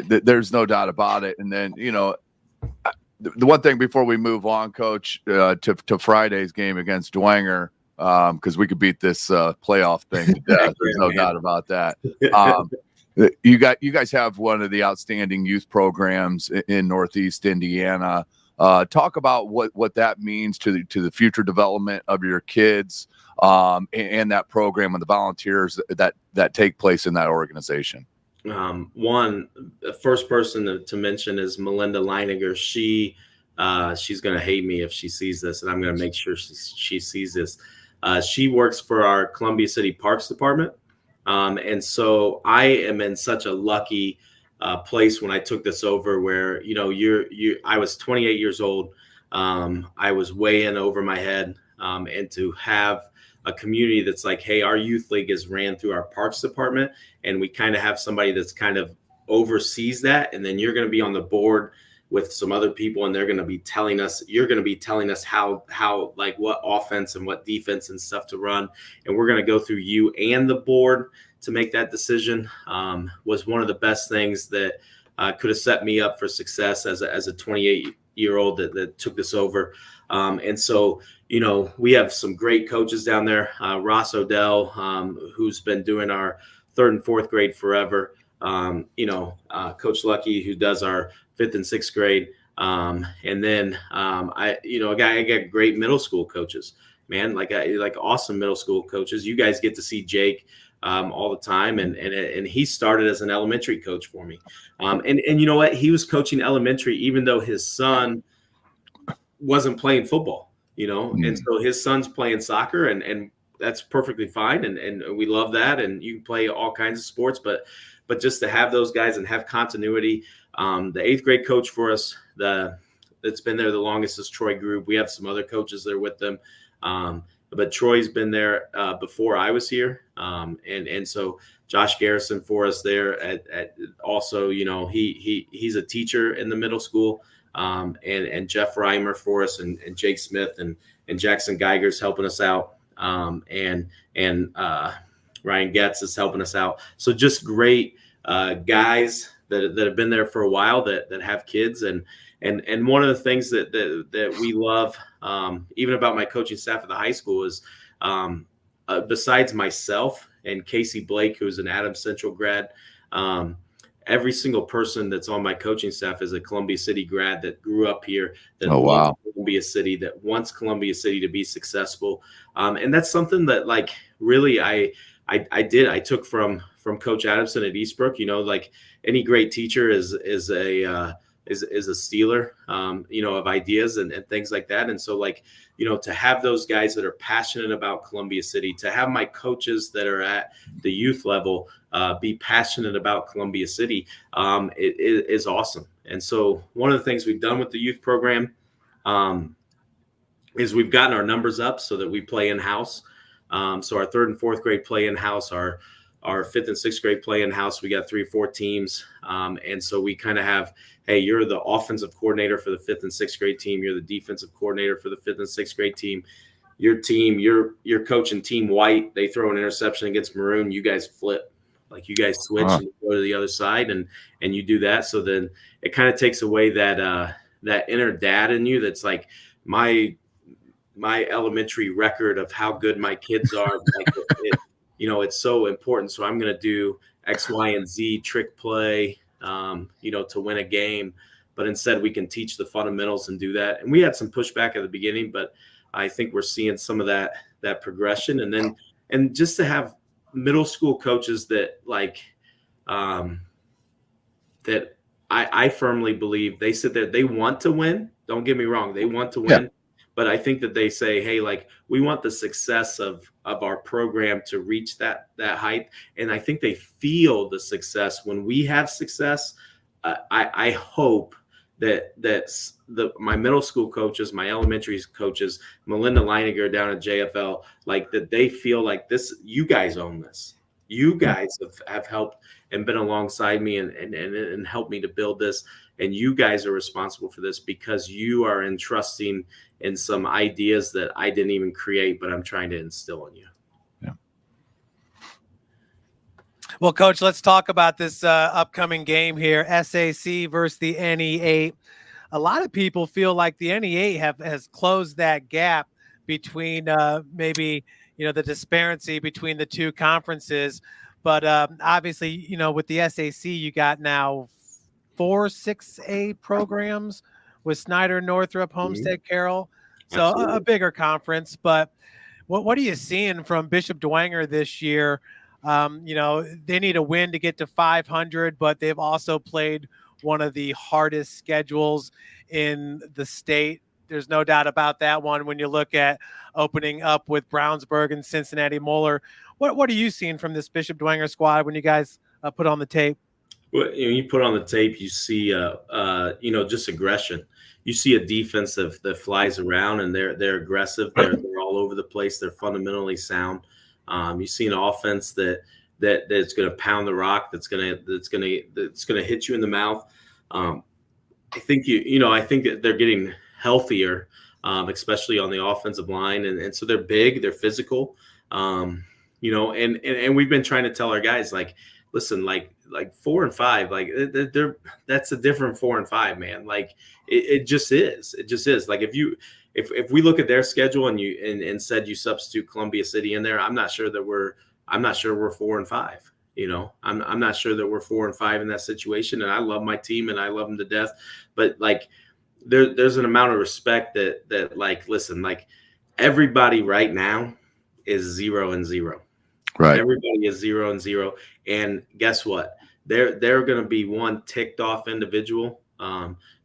there's no doubt about it. And then, the one thing before we move on, Coach, to Friday's game against Dwenger, because we could beat this playoff thing to death. There's no doubt about that. You guys have one of the outstanding youth programs in Northeast Indiana. Talk about what that means to the future development of your kids, and that program and the volunteers that take place in that organization. The first person to mention is Melinda Leiniger. She's going to hate me if she sees this, and I'm going to make sure she sees this. She works for our Columbia City Parks Department. And so I am in such a lucky place when I took this over where, I was 28 years old. I was way in over my head. And to have a community that's like, hey, our youth league is ran through our parks department, and we kind of have somebody that's kind of oversees that. And then you're going to be on the board with some other people, and you're going to be telling us how like what offense and what defense and stuff to run. And we're going to go through you and the board to make that decision. Was one of the best things that could have set me up for success as a 28-year-old that took this over. And so, we have some great coaches down there. Ross Odell, who's been doing our 3rd and 4th grade forever. Coach Lucky, who does our 5th and 6th grade. And then I got great middle school coaches, man, like awesome middle school coaches. You guys get to see Jake all the time. And he started as an elementary coach for me. And you know what? He was coaching elementary, even though his son wasn't playing football, and so his son's playing soccer and that's perfectly fine. And we love that. And you can play all kinds of sports, but just to have those guys and have continuity. The 8th grade coach for us, that's been there the longest is Troy Group. We have some other coaches there with them. But Troy's been there before I was here. And so Josh Garrison for us there at also, he's a teacher in the middle school. And Jeff Reimer for us and Jake Smith and Jackson Geiger's helping us out. And Ryan Getz is helping us out. So just great guys that have been there for a while that have kids. And one of the things that we love, even about my coaching staff at the high school, is besides myself and Casey Blake, who's an Adams Central grad, every single person that's on my coaching staff is a Columbia City grad that grew up here, that wants Columbia City, that wants Columbia City to be successful. And that's something that like really I took from Coach Adamson at Eastbrook. Like any great teacher is a is a stealer, of ideas and things like that. And so, like, to have those guys that are passionate about Columbia City, to have my coaches that are at the youth level be passionate about Columbia City, it is awesome. And so one of the things we've done with the youth program is we've gotten our numbers up so that we play in-house. So our 3rd and 4th grade play in-house, our 5th and 6th grade play in-house, we got 3 or 4 teams. And so we kind of have, hey, you're the offensive coordinator for the 5th and 6th grade team. You're the defensive coordinator for the 5th and 6th grade team. Your team, you're coaching team white. They throw an interception against maroon. You guys flip. Like, you guys switch and go to the other side, and you do that. So then it kind of takes away that inner dad in you that's like, my elementary record of how good my kids are. Like, it's so important. So I'm going to do X, Y, and Z trick play, to win a game. But instead, we can teach the fundamentals and do that. And we had some pushback at the beginning, but I think we're seeing some of that progression. And just to have middle school coaches that that I firmly believe they sit there, they want to win. Don't get me wrong. They want to win. Yeah. But I think that they say, hey, like, we want the success of our program to reach that height. And I think they feel the success when we have success. I hope that my middle school coaches, my elementary coaches, Melinda Leininger down at JFL, like, that they feel like this, you guys own this. You guys have helped and been alongside me and helped me to build this. And you guys are responsible for this because you are entrusting in some ideas that I didn't even create, but I'm trying to instill in you. Yeah. Well, Coach, let's talk about this upcoming game here, SAC versus the NE8. A lot of people feel like the NE8 has closed that gap between maybe, the disparity between the two conferences. But obviously, with the SAC, you got now 4 6A programs with Snyder, Northrop, Homestead, Carroll. So a bigger conference. But what are you seeing from Bishop Dwenger this year? They need a win to get to 500, but they've also played one of the hardest schedules in the state. There's no doubt about that one when you look at opening up with Brownsburg and Cincinnati Moeller. What are you seeing from this Bishop Dwenger squad when you guys put on the tape? Well, you put on the tape, you see, just aggression. You see a defense that flies around, and they're aggressive. They're all over the place. They're fundamentally sound. You see an offense that's going to pound the rock. That's going to hit you in the mouth. I think I think that they're getting healthier, especially on the offensive line, and so they're big. They're physical. And we've been trying to tell our guys, like, listen, like 4 and 5, like that's a different 4 and 5, man. Like it just is. It just is. Like if we look at their schedule and said you substitute Columbia City in there, I'm not sure we're 4 and 5. I'm not sure that we're 4 and 5 in that situation. And I love my team and I love them to death. But like there's an amount of respect that like, listen, like everybody right now is 0-0. Right. Everybody is 0-0. And guess what? They're going to be one ticked off individual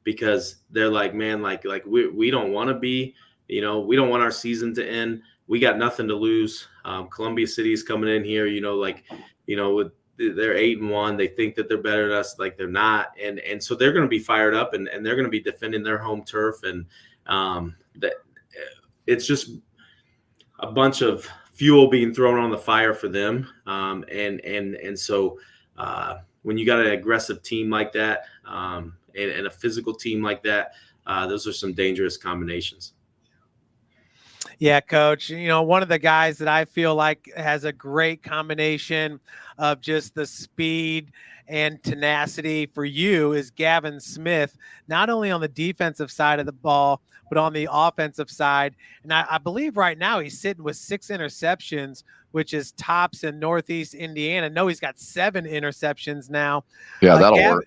because they're like, man, like we don't want to be, we don't want our season to end. We got nothing to lose. Columbia City is coming in here, with they're 8-1. They think that they're better than us. Like they're not. And so they're going to be fired up and they're going to be defending their home turf. And it's just a bunch of fuel being thrown on the fire for them. And so when you got an aggressive team like that and a physical team like that, those are some dangerous combinations. Yeah, Coach, one of the guys that I feel like has a great combination of just the speed and tenacity for you is Gavin Smith, not only on the defensive side of the ball, but on the offensive side. And I believe right now he's sitting with 6 interceptions, which is tops in Northeast Indiana. No, he's got 7 interceptions now. Yeah, that'll work.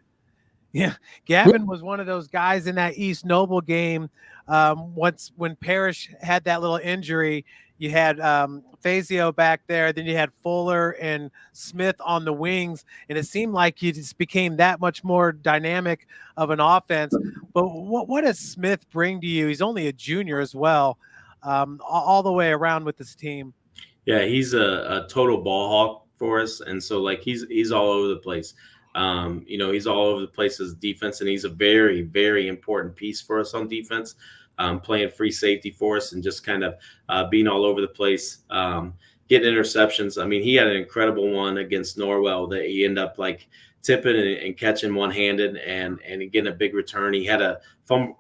Yeah, Gavin was one of those guys in that East Noble game. When Parrish had that little injury, you had Fazio back there, then you had Fuller and Smith on the wings, and it seemed like you just became that much more dynamic of an offense. But what does Smith bring to you? He's only a junior as well, all the way around with this team. Yeah, he's a total ball hawk for us, and so like he's all over the place. He's all over the place as defense, and he's a very, very important piece for us on defense, playing free safety for us and just kind of being all over the place, getting interceptions. I mean, he had an incredible one against Norwell that he ended up like tipping and catching one-handed and getting a big return. He had a fumble.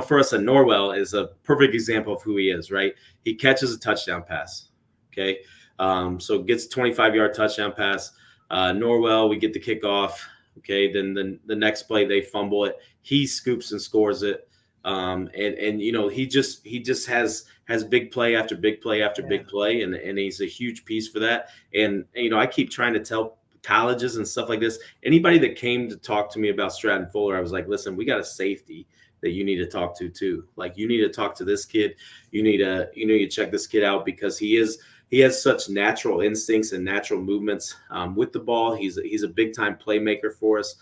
For us, Norwell is a perfect example of who he is, right? He catches a touchdown pass. Okay. So gets a 25-yard touchdown pass. Norwell, we get the kickoff. Okay. Then the next play, they fumble it. He scoops and scores it. He just has big play after big play after big play. And he's a huge piece for that. And, I keep trying to tell colleges and stuff like this, anybody that came to talk to me about Stratton Fuller, I was like, listen, we got a safety that you need to talk to too. Like, you need to talk to this kid. You need to check this kid out because he has such natural instincts and natural movements with the ball. He's a big time playmaker for us.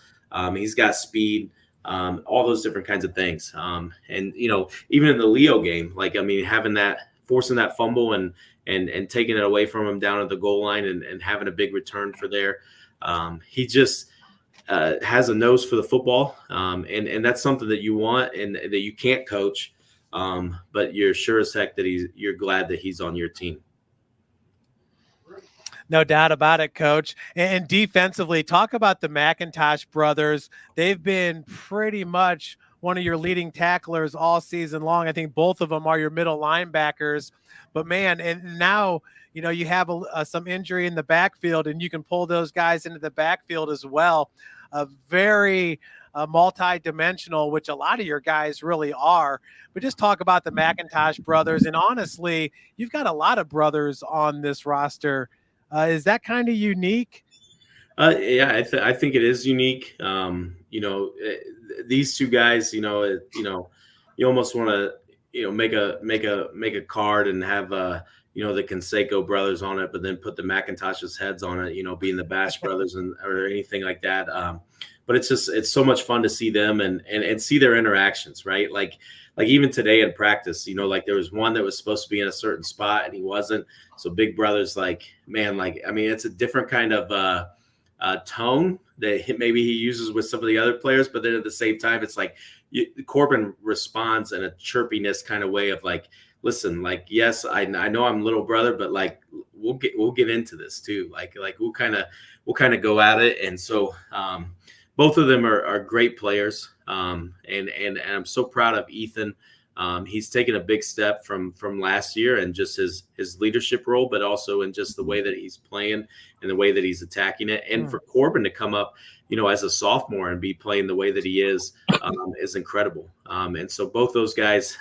He's got speed, all those different kinds of things. Even in the Leo game, forcing that fumble and taking it away from him down at the goal line and having a big return for there. He just has a nose for the football, and that's something that you want and that you can't coach, but you're sure as heck that you're glad that he's on your team. No doubt about it, Coach. And defensively, talk about the McIntosh brothers. They've been pretty much one of your leading tacklers all season long. I think both of them are your middle linebackers. But, man, and now, you have some injury in the backfield, and you can pull those guys into the backfield as well. Very multi-dimensional, which a lot of your guys really are. But just talk about the McIntosh brothers. And honestly, you've got a lot of brothers on this roster. Is that kind of unique? Yeah, I think it is unique. These two guys, you almost want to, make a card and have, the Canseco brothers on it, but then put the McIntosh's heads on it, being the Bash brothers or anything like that. But it's so much fun to see them and see their interactions, right? Like even today in practice, there was one that was supposed to be in a certain spot and he wasn't. So Big Brother's it's a different kind of tone that maybe he uses with some of the other players, but then at the same time, it's like Corbin responds in a chirpiness kind of way of like, listen, yes, I know I'm little brother, but we'll get into this too. We'll kind of go at it. And so both of them are great players. And I'm so proud of Ethan. He's taken a big step from last year and just his leadership role, but also in just the way that he's playing and the way that he's attacking it. And for Corbin to come up, as a sophomore and be playing the way that he is incredible. And so both those guys,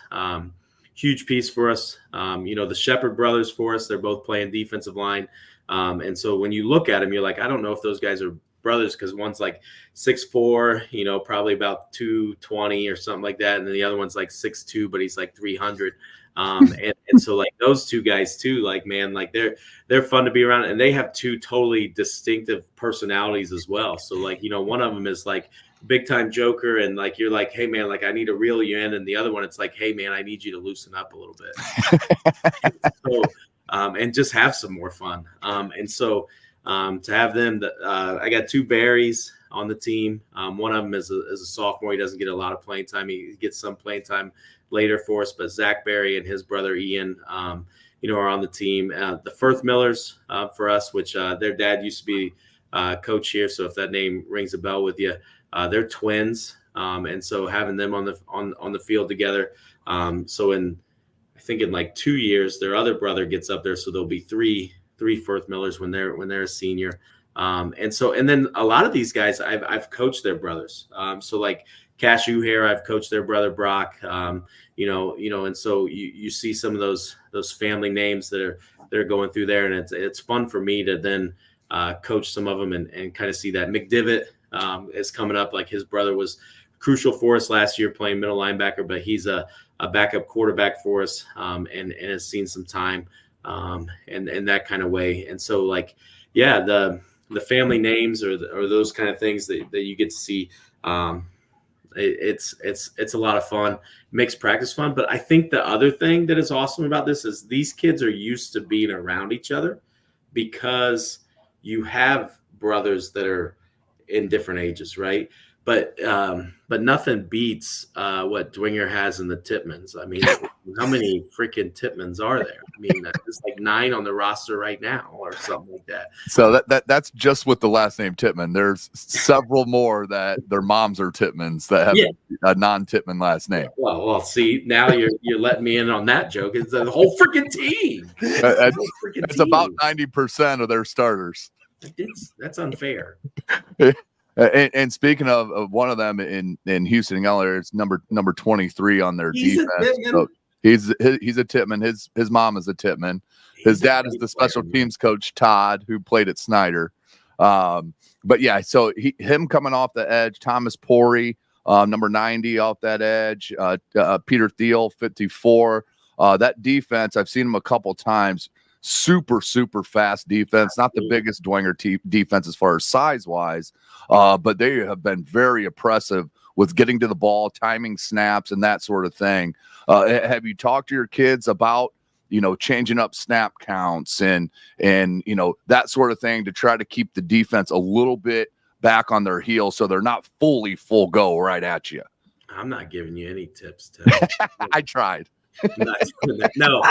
huge piece for us. The Shepherd brothers for us, they're both playing defensive line. And so when you look at them, you're like, I don't know if those guys are brothers because one's like 6'4", probably about 220 or something like that, and then the other one's like 6'2", but he's like 300. And so those two guys too, they're fun to be around, and they have two totally distinctive personalities as well. So one of them is like big time joker, and you're like, hey man, I need to reel you in, and the other one it's like, hey man, I need you to loosen up a little bit. And just have some more fun. And so. To have them, I got two Barrys on the team. One of them is a sophomore. He doesn't get a lot of playing time. He gets some playing time later for us. But Zach Barry and his brother Ian, are on the team. The Firth Millers for us, which their dad used to be coach here. So if that name rings a bell with you, they're twins. And so having them on the field together. So I think in 2 years, their other brother gets up there. So there'll be three Firth Millers when they're a senior. And then a lot of these guys I've coached their brothers. So Cashew here, I've coached their brother Brock. And so you see some of those family names that are going through there, and it's fun for me to then coach some of them and kind of see that. McDivitt is coming up. His brother was crucial for us last year playing middle linebacker, but he's a backup quarterback for us and has seen some time. and that kind of way. And so like, yeah, the family names or those kind of things that you get to see. It's a lot of fun. It makes practice fun. But I think the other thing that is awesome about this is these kids are used to being around each other because you have brothers that are in different ages, right? But nothing beats what Dwenger has in the Tippmans. I mean, how many freaking Tippmans are there? I mean, it's like 9 on the roster right now or something like that. So that's just with the last name Tippman. There's several more that their moms are Tippmans that have a non-Tippman last name. Well, see, now you're letting me in on that joke. It's the whole freaking team. It's about 90% of their starters. That's unfair. And speaking of one of them in Houston, it's number 23 on their defense. So he's a Tippman. His mom is a Tippman. His dad is the special teams coach, Todd, who played at Snyder. But yeah, so him coming off the edge, Thomas Pori, number 90 off that edge, Peter Thiel, 54. That defense, I've seen him a couple times. Super fast defense, not the biggest Dwenger defense as far as size wise, but they have been very oppressive with getting to the ball, timing snaps, and that sort of thing. Have you talked to your kids about, changing up snap counts and that sort of thing to try to keep the defense a little bit back on their heels so they're not fully full go right at you? I'm not giving you any tips, Tim. I tried. No,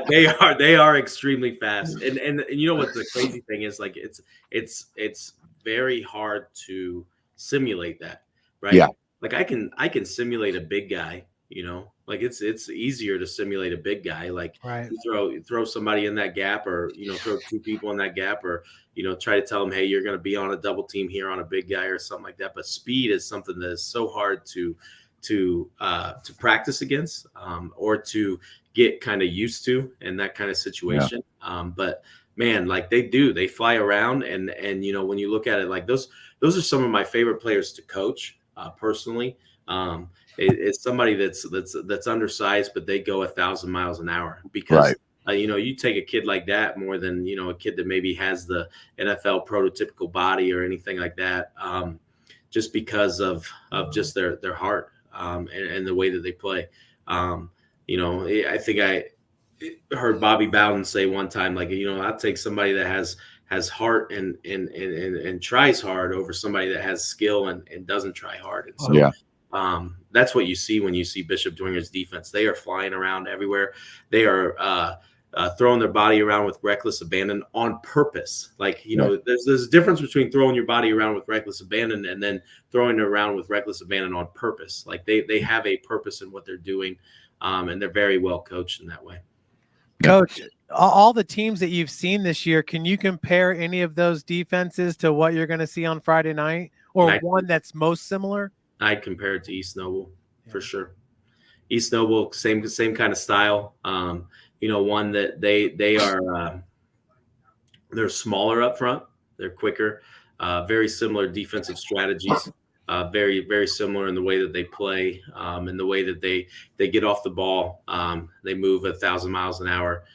they are extremely fast, and you know what the crazy thing is, like it's very hard to simulate that, right? Yeah, like I can simulate a big guy, like it's easier to simulate a big guy, like right. You throw somebody in that gap, or throw 2 people in that gap, or try to tell them, hey, you're going to be on a double team here on a big guy or something like that. But speed is something that is so hard to practice against, or to get kind of used to in that kind of situation. Yeah. But man, like they fly around, and when you look at it, like those are some of my favorite players to coach, personally. It's somebody that's undersized, but they go 1,000 miles an hour because, right. You take a kid like that more than, a kid that maybe has the NFL prototypical body or anything like that. Just because of just their heart. And the way that they play. I think I heard Bobby Bowden say one time, like, I'll take somebody that has heart and tries hard over somebody that has skill and doesn't try hard. And so that's what you see when you see Bishop Dwenger's defense. They are flying around everywhere. They are throwing their body around with reckless abandon on purpose. Like, there's a difference between throwing your body around with reckless abandon and then throwing it around with reckless abandon on purpose. Like they have a purpose in what they're doing, and they're very well coached in that way. Coach, all the teams that you've seen this year, can you compare any of those defenses to what you're going to see on Friday night, or one that's most similar? I'd compare it to East Noble for sure. East Noble, same kind of style. One that they are they're smaller up front, they're quicker, very similar defensive strategies, very, very similar in the way that they play, in the way that they get off the ball, they move 1,000 miles an hour,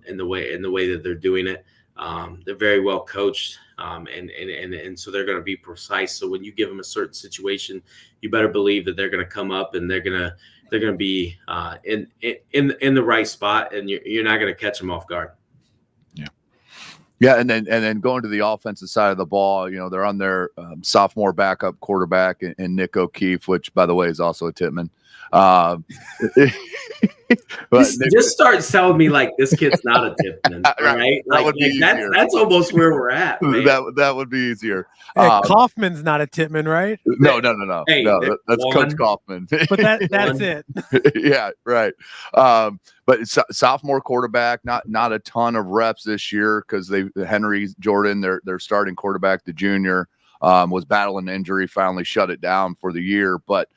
in the way that they're doing it. They're very well coached, and so they're going to be precise. So when you give them a certain situation, you better believe that they're going to come up and they're going to be in the right spot, and you're not going to catch them off guard. Yeah, and then going to the offensive side of the ball, they're on their sophomore backup quarterback in Nick O'Keefe, which, by the way, is also a Tippman. Just start telling me like this kid's not a Tippman, right? That's almost where we're at. Man. That would be easier. Hey, Kaufman's not a Tippman, right? No. Hey, no, that's Coach Kaufman. But that's it. Yeah, right. But sophomore quarterback, not a ton of reps this year because Henry Jordan, their starting quarterback, the junior, was battling injury, finally shut it down for the year, but.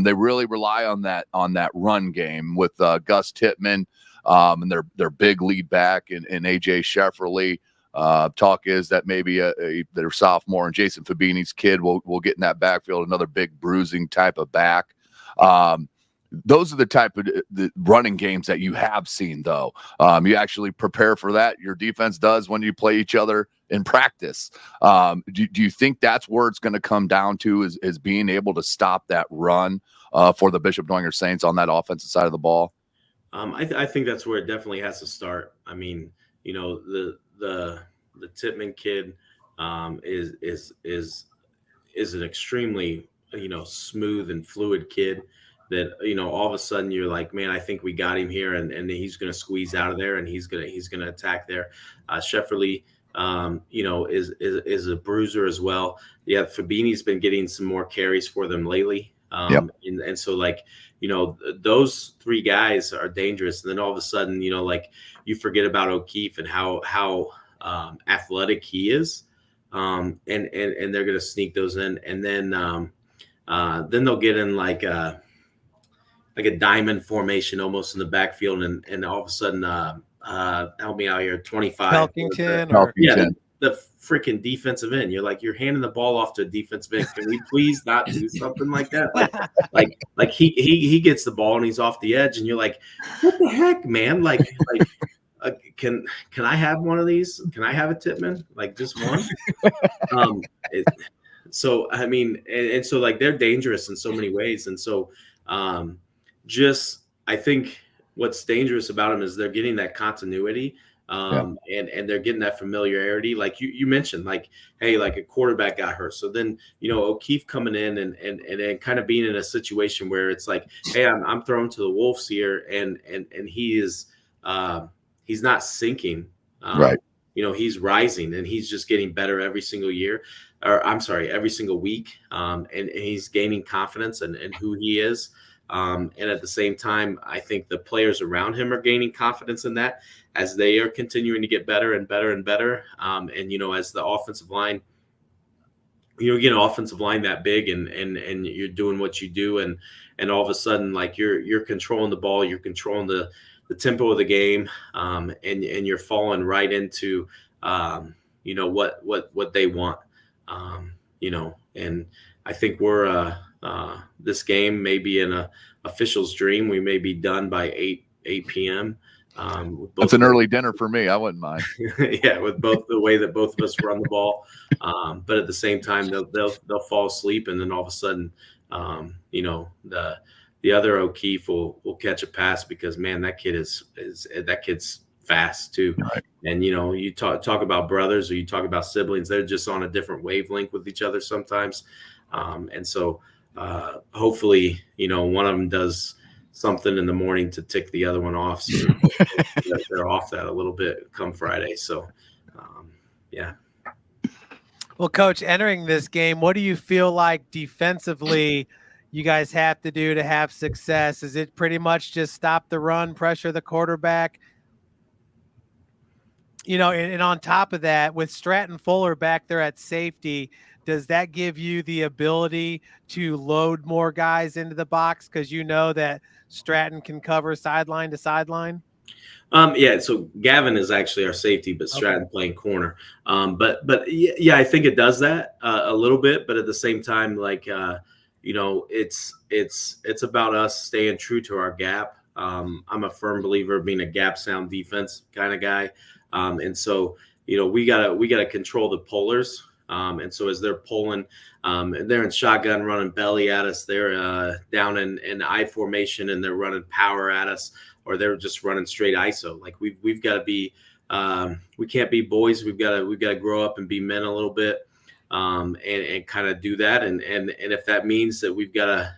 They really rely on that run game with Gus Tippman and their big lead back in AJ Shefferly. Talk is that maybe their sophomore and Jason Fabini's kid will get in that backfield, another big bruising type of back. those are the type of the running games that you have seen, though. You actually prepare for that. Your defense does when you play each other in practice. Do you think that's where it's going to come down to is being able to stop that run for the Bishop Dwenger Saints on that offensive side of the ball? I think that's where it definitely has to start. I mean, the Tittman kid is an extremely smooth and fluid kid that all of a sudden you're like, man, I think we got him here, and he's going to squeeze out of there, and he's gonna attack there. Shefferly, is a bruiser as well. Yeah, Fabini's been getting some more carries for them lately. And so those three guys are dangerous. And then all of a sudden, you forget about O'Keefe and how athletic he is. And they're going to sneak those in. And then they'll get in like a diamond formation almost in the backfield. And all of a sudden, help me out here, 25. Pelkington. The freaking defensive end. You're like, you're handing the ball off to a defensive end. Can we please not do something like that? Like he gets the ball and he's off the edge, and you're like, what the heck, man? Can I have one of these? Can I have a Tittman? Like just one? So I mean, and so like they're dangerous in so many ways, and so I think what's dangerous about them is they're getting that continuity. And they're getting that familiarity, like you mentioned, like, hey, like a quarterback got hurt, so then O'Keefe coming in and kind of being in a situation where it's like, hey, I'm thrown to the wolves here, and he is he's not sinking, right? He's rising, and he's just getting better every single year, or I'm sorry, every single week, and he's gaining confidence in who he is. And at the same time, I think the players around him are gaining confidence in that as they are continuing to get better and better and better. And as the offensive line, you get an offensive line that big, and you're doing what you do, and all of a sudden, like you're controlling the ball, you're controlling the tempo of the game, and you're falling right into what they want, and I think we're this game may be in a official's dream. We may be done by 8 p.m. That's an early dinner for me. I wouldn't mind. Yeah, with both the way that both of us run the ball, but at the same time they'll fall asleep, and then all of a sudden, the other O'Keefe will catch a pass because, man, that kid's fast too. Right. And you talk about brothers, or you talk about siblings, they're just on a different wavelength with each other sometimes, and so hopefully one of them does something in the morning to tick the other one off, so they're off that a little bit come Friday. So yeah. Well, Coach, entering this game, what do you feel like defensively you guys have to do to have success? Is it pretty much just stop the run, pressure the quarterback? And on top of that, with Stratton Fuller back there at safety, does that give you the ability to load more guys into the box because that Stratton can cover sideline to sideline? Yeah, so Gavin is actually our safety, but Stratton playing corner. But yeah, I think it does that a little bit, but at the same time, like it's about us staying true to our gap. I'm a firm believer of being a gap sound defense kind of guy, and so we gotta control the pullers. And so as they're pulling, and they're in shotgun running belly at us, they're down in I formation and they're running power at us, or they're just running straight ISO. Like we've got to be, we can't be boys. We've got to grow up and be men a little bit, and kind of do that. And if that means that we've got to,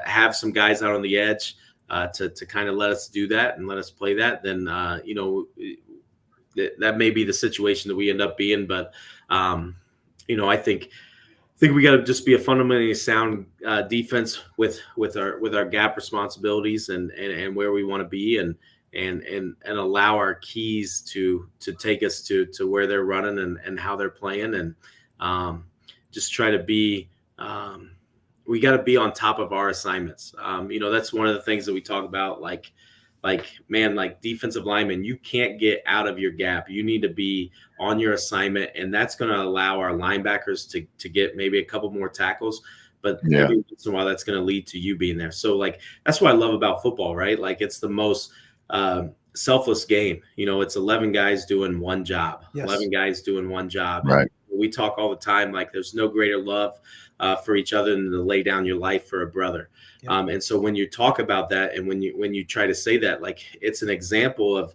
have some guys out on the edge to kind of let us do that and let us play that, then that may be the situation that we end up being. But I think we got to just be a fundamentally sound defense with our gap responsibilities and where we want to be, and allow our keys to take us to where they're running and how they're playing, and just try to be. We got to be on top of our assignments. That's one of the things that we talk about, like defensive linemen, you can't get out of your gap. You need to be on your assignment, and that's going to allow our linebackers to get maybe a couple more tackles. but every once in a while that's going to lead to you being there. So like, that's what I love about football, right? Like it's the most selfless game. You know, it's 11 guys doing one job, 11 guys doing one job. Right. And we talk all the time, like there's no greater love for each other than to lay down your life for a brother. And so when you talk about that, and when you try to say that, like it's an example of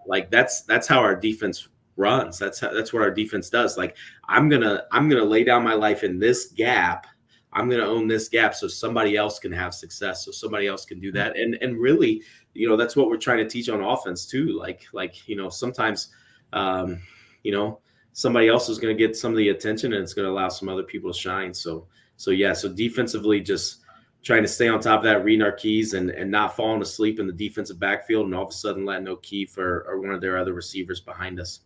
like that's how our defense runs. That's what our defense does. Like I'm gonna lay down my life in this gap. I'm gonna own this gap so somebody else can have success, so somebody else can do that. And really, you know, that's what we're trying to teach on offense too. Like you know, sometimes you know, somebody else is going to get some of the attention, and it's going to allow some other people to shine. So defensively, just trying to stay on top of that, reading our keys, and not falling asleep in the defensive backfield, and all of a sudden letting O'Keefe or one of their other receivers behind us.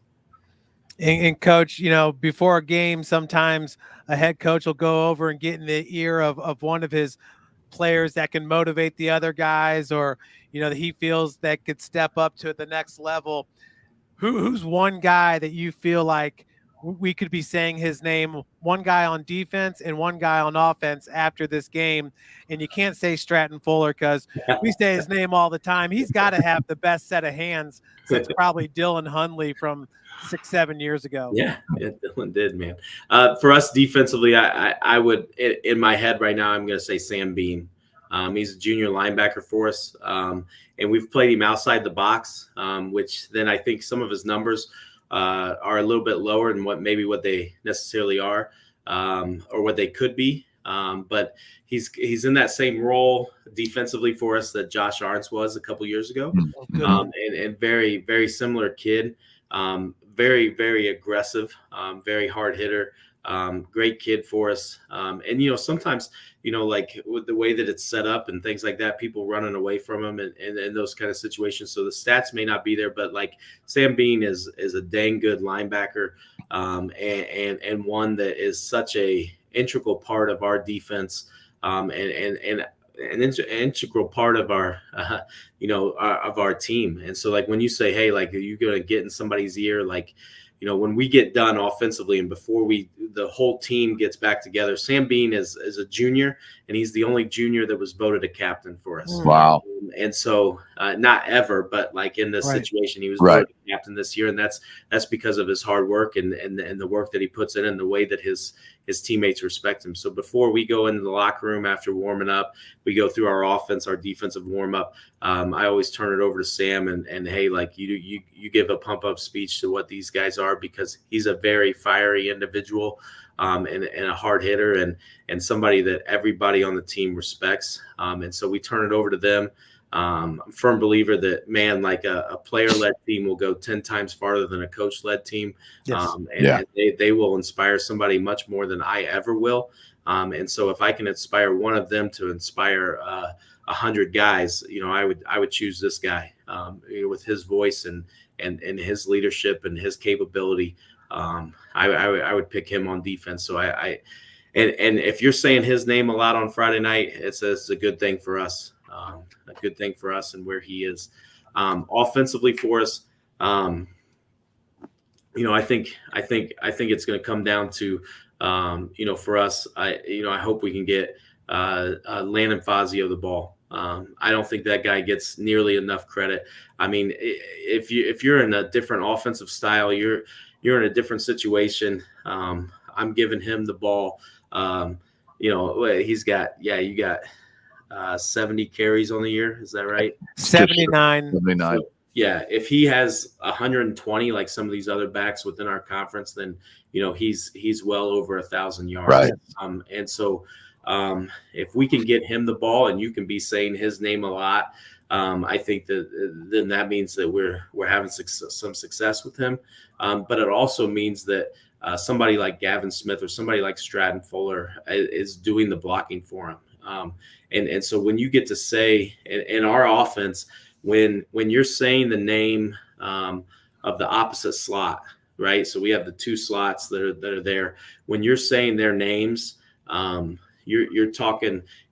And coach, you know, before a game, sometimes a head coach will go over and get in the ear of one of his players that can motivate the other guys, or, you know, that he feels that could step up to the next level. Who's one guy that you feel like we could be saying his name, one guy on defense and one guy on offense after this game? And you can't say Stratton Fuller because we say his name all the time. He's got to have the best set of hands since probably Dylan Hundley from 6-7 years ago. Yeah, Dylan did, man. For us defensively, I would, in my head right now, I'm going to say Sam Bean. He's a junior linebacker for us, and we've played him outside the box, which then I think some of his numbers are a little bit lower than what they necessarily are, or what they could be. But he's in that same role defensively for us that Josh Arns was a couple years ago, and very, very similar kid, very, very aggressive, very hard hitter. Great kid for us. And, you know, sometimes, you know, like with the way that it's set up and things like that, people running away from him and those kind of situations. So the stats may not be there, but like Sam Bean is a dang good linebacker, and one that is such a integral part of our defense, and an integral part of our, you know, of our team. And so like when you say, hey, like, are you going to get in somebody's ear? Like, you know, when we get done offensively and before the whole team gets back together, Sam Bean is a junior, and he's the only junior that was voted a captain for us. Wow. And so not ever, but like in this situation, he was voted a captain this year. And that's because of his hard work and the work that he puts in and the way that his teammates respect him. So before we go into the locker room after warming up, we go through our offense, our defensive warm up. I always turn it over to Sam and hey, like you give a pump up speech to what these guys are, because he's a very fiery individual, and a hard hitter and somebody that everybody on the team respects. And so we turn it over to them. I'm a firm believer that, man, like a player-led team will go 10 times farther than a coach-led team. And they will inspire somebody much more than I ever will. And so if I can inspire one of them to inspire 100 guys, you know, I would choose this guy, you know, with his voice and his leadership and his capability. I would pick him on defense. So and if you're saying his name a lot on Friday night, it's a good thing for us. A good thing for us and where he is. Offensively for us, you know, I think it's going to come down to, you know, for us, I hope we can get Landon Fazio the ball. I don't think that guy gets nearly enough credit. I mean, if you're in a different offensive style, you're in a different situation. I'm giving him the ball. You know, he's got, you got 70 carries on the year. Is that right? 79. So, yeah. If he has 120, like some of these other backs within our conference, then, you know, he's well over 1,000 yards. Right. And so if we can get him the ball and you can be saying his name a lot, I think then that means that we're having some success with him. But it also means that somebody like Gavin Smith or somebody like Stratton Fuller is doing the blocking for him. And so when you get to say in our offense, when you're saying the name of the opposite slot, right? So we have the two slots that are there. When you're saying their names, you're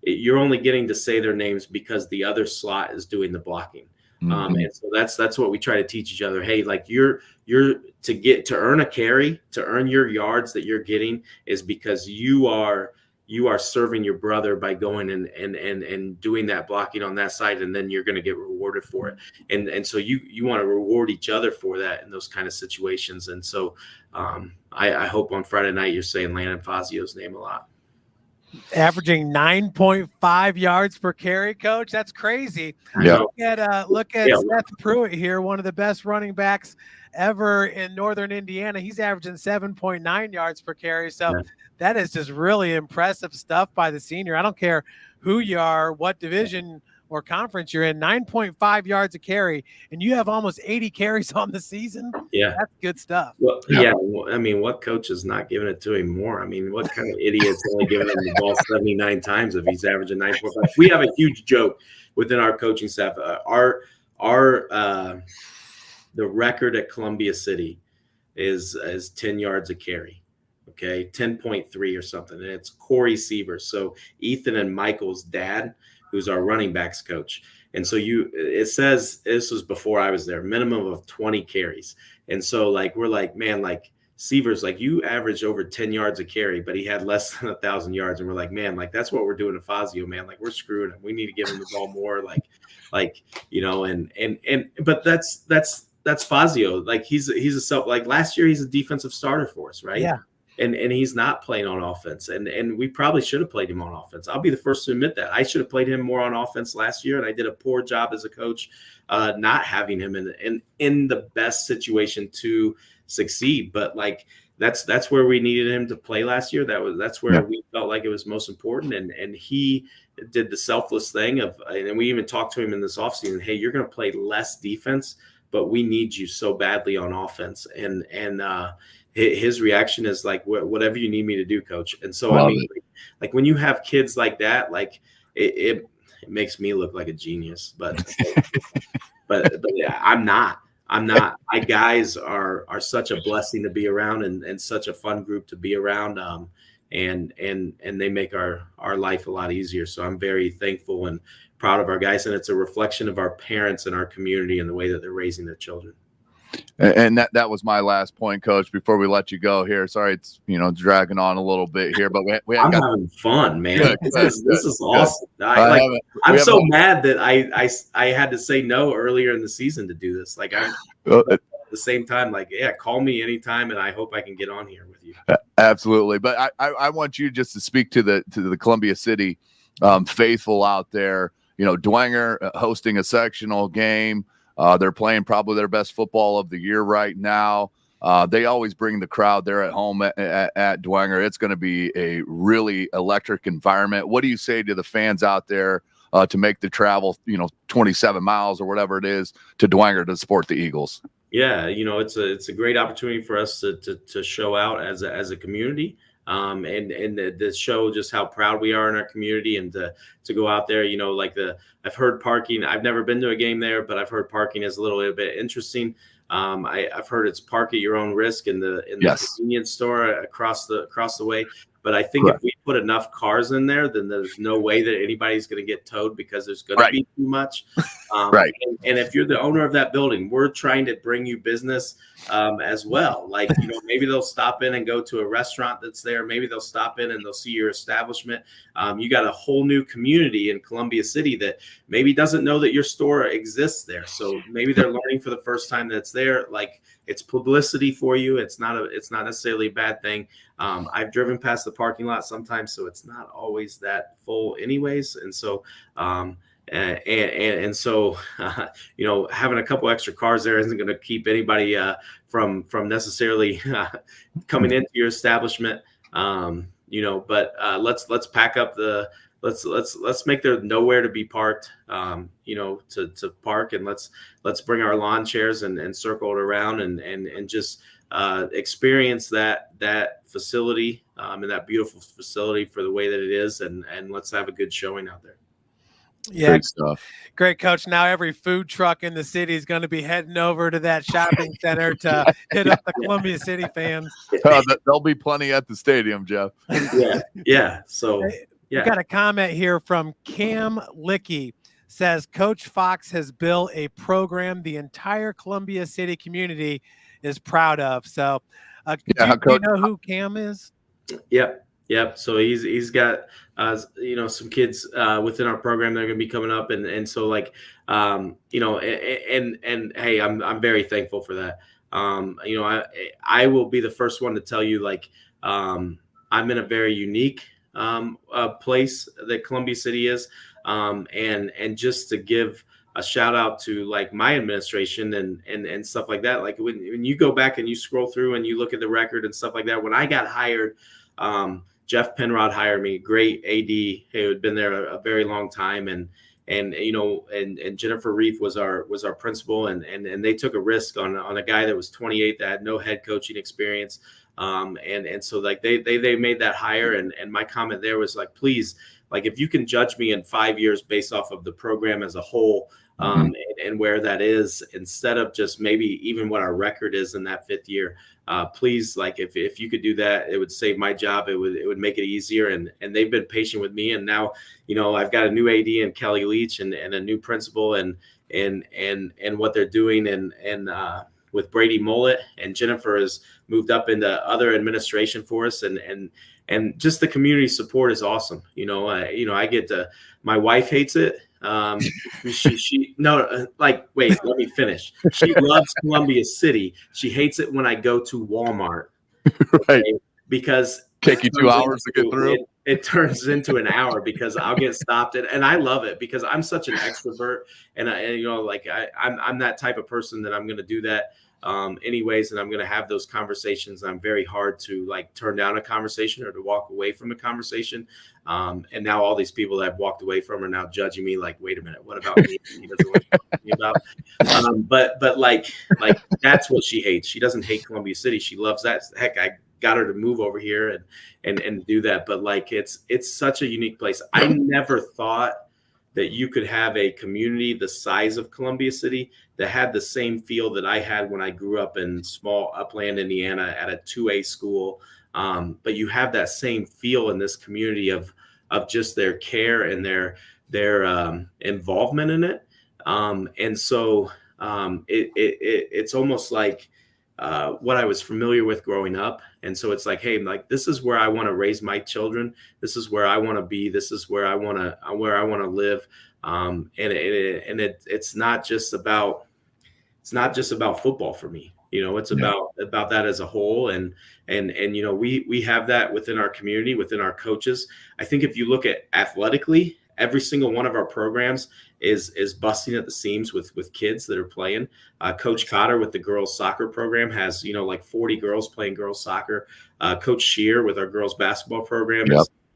you're only getting to say their names because the other slot is doing the blocking. And so that's what we try to teach each other. Hey, like you're to earn a carry, to earn your yards that you're getting is because you are you are serving your brother by going and doing that blocking on that side, and then you're going to get rewarded for it. And so you want to reward each other for that in those kind of situations. And so I hope on Friday night you're saying Landon Fazio's name a lot. Averaging 9.5 yards per carry, Coach. That's crazy. Yeah. Look at Seth Pruitt here, one of the best running backs ever in Northern Indiana. He's averaging 7.9 yards per carry. So that is just really impressive stuff by the senior. I don't care who you are, what division or conference you're in, 9.5 yards a carry, and you have almost 80 carries on the season. Yeah. That's good stuff. Well, yeah. I mean, what coach is not giving it to him more? I mean, what kind of idiot's only giving him the ball 79 times if he's averaging 9.5? We have a huge joke within our coaching staff. The record at Columbia City is 10 yards a carry. Okay, 10.3 or something. And it's Corey Sievers. So Ethan and Michael's dad, who's our running backs coach. And so it says, this was before I was there, minimum of 20 carries. And so we're like, man, Sievers, you averaged over 10 yards a carry, but he had less than 1,000 yards. And we're like, man, that's what we're doing to Fazio, man. We're screwing him. We need to give him the ball more. But that's Fazio. He's last year, he's a defensive starter for us, right? Yeah. And he's not playing on offense. And we probably should have played him on offense. I'll be the first to admit that. I should have played him more on offense last year, and I did a poor job as a coach not having him in the best situation to succeed. But that's where we needed him to play last year. That's where we felt like it was most important. And he did the selfless thing and we even talked to him in this offseason, hey, you're going to play less defense, but we need you so badly on offense. And his reaction is whatever you need me to do, coach. And so, when you have kids like that, it makes me look like a genius, but yeah, I'm not. My guys are such a blessing to be around and such a fun group to be around. And they make our life a lot easier. So I'm very thankful and proud of our guys. And it's a reflection of our parents and our community and the way that they're raising their children. And that was my last point, Coach, before we let you go here. Sorry, it's dragging on a little bit here, but I'm having fun, man. This is awesome. I'm so mad that I had to say no earlier in the season to do this. At the same time, call me anytime, and I hope I can get on here with you. Absolutely. But I want you just to speak to the Columbia City faithful out there. Dwenger hosting a sectional game. They're playing probably their best football of the year right now. They always bring the crowd there at home at Dwenger. It's going to be a really electric environment. What do you say to the fans out there to make the travel, 27 miles or whatever it is to Dwenger to support the Eagles? Yeah, it's a great opportunity for us to show out as a community. And to show just how proud we are in our community and to go out there, I've heard parking. I've never been to a game there, but I've heard parking is a little bit interesting. I've heard it's park at your own risk in the convenience store across the way. But I think if we put enough cars in there, then there's no way that anybody's going to get towed because there's going to be too much. And if you're the owner of that building, we're trying to bring you business as well. Maybe they'll stop in and go to a restaurant that's there. Maybe they'll stop in and they'll see your establishment. You got a whole new community in Columbia City that maybe doesn't know that your store exists there. So maybe they're learning for the first time that it's there. It's publicity for you. It's not necessarily a bad thing. I've driven past the parking lot sometimes, so it's not always that full anyways. And so, and so, having a couple extra cars there isn't going to keep anybody from necessarily coming into your establishment. But let's pack up let's make there nowhere to be parked, to park, and let's bring our lawn chairs and circle it around and just experience that facility and that beautiful facility for the way that it is, and let's have a good showing out there. Yeah, great stuff. Great, Coach. Now every food truck in the city is going to be heading over to that shopping center to hit up the Columbia City fans. There'll be plenty at the stadium, Jeff. Yeah. So we got a comment here from Cam Licky. Says Coach Fox has built a program the entire Columbia City community is proud of. So, do you know who Cam is? Yep. Yep. So he's got some kids within our program that are going to be coming up, and so like and hey, I'm very thankful for that. I will be the first one to tell you, like, I'm in a very unique place that Columbia City is, and just to give a shout out to like my administration and stuff like that. Like when you go back and you scroll through and you look at the record and stuff like that, when I got hired, Jeff Penrod hired me, great AD who had been there a very long time, and Jennifer Reef was our principal, and they took a risk on a guy that was 28 that had no head coaching experience, and so like they made that hire, and my comment there was like, please, like if you can judge me in 5 years based off of the program as a whole, and where that is, instead of just maybe even what our record is in that 5th year, please, like if you could do that, it would save my job. It would make it easier. And they've been patient with me. And now, I've got a new AD and Kelly Leach and a new principal and what they're doing. And with Brady Mullet, and Jennifer has moved up into other administration for us. And just the community support is awesome. I get my wife hates it. Wait, let me finish. She loves Columbia City. She hates it when I go to Walmart, right? Because take you 2 hours to get through. It turns into an hour because I'll get stopped, and I love it because I'm such an extrovert, and I'm that type of person that I'm going to do that anyways, and I'm going to have those conversations. I'm very hard to like turn down a conversation or to walk away from a conversation. And now all these people that I've walked away from are now judging me like, wait a minute, what about me? He doesn't want to talk to me about. But like that's what she hates. She doesn't hate Columbia City. She loves that. Heck, I got her to move over here and do that. But like it's such a unique place. I never thought that you could have a community the size of Columbia City that had the same feel that I had when I grew up in small Upland, Indiana at a 2A school. But you have that same feel in this community of just their care and their involvement in it. And so it's almost like what I was familiar with growing up. And so it's like, hey, like, this is where I want to raise my children. This is where I want to be. This is where I want to live. It's not just about football for me. It's about that as a whole. And we have that within our community, within our coaches. I think if you look at athletically, every single one of our programs is busting at the seams with kids that are playing. Coach Cotter with the girls soccer program has, like 40 girls playing girls soccer. Coach Shear with our girls basketball program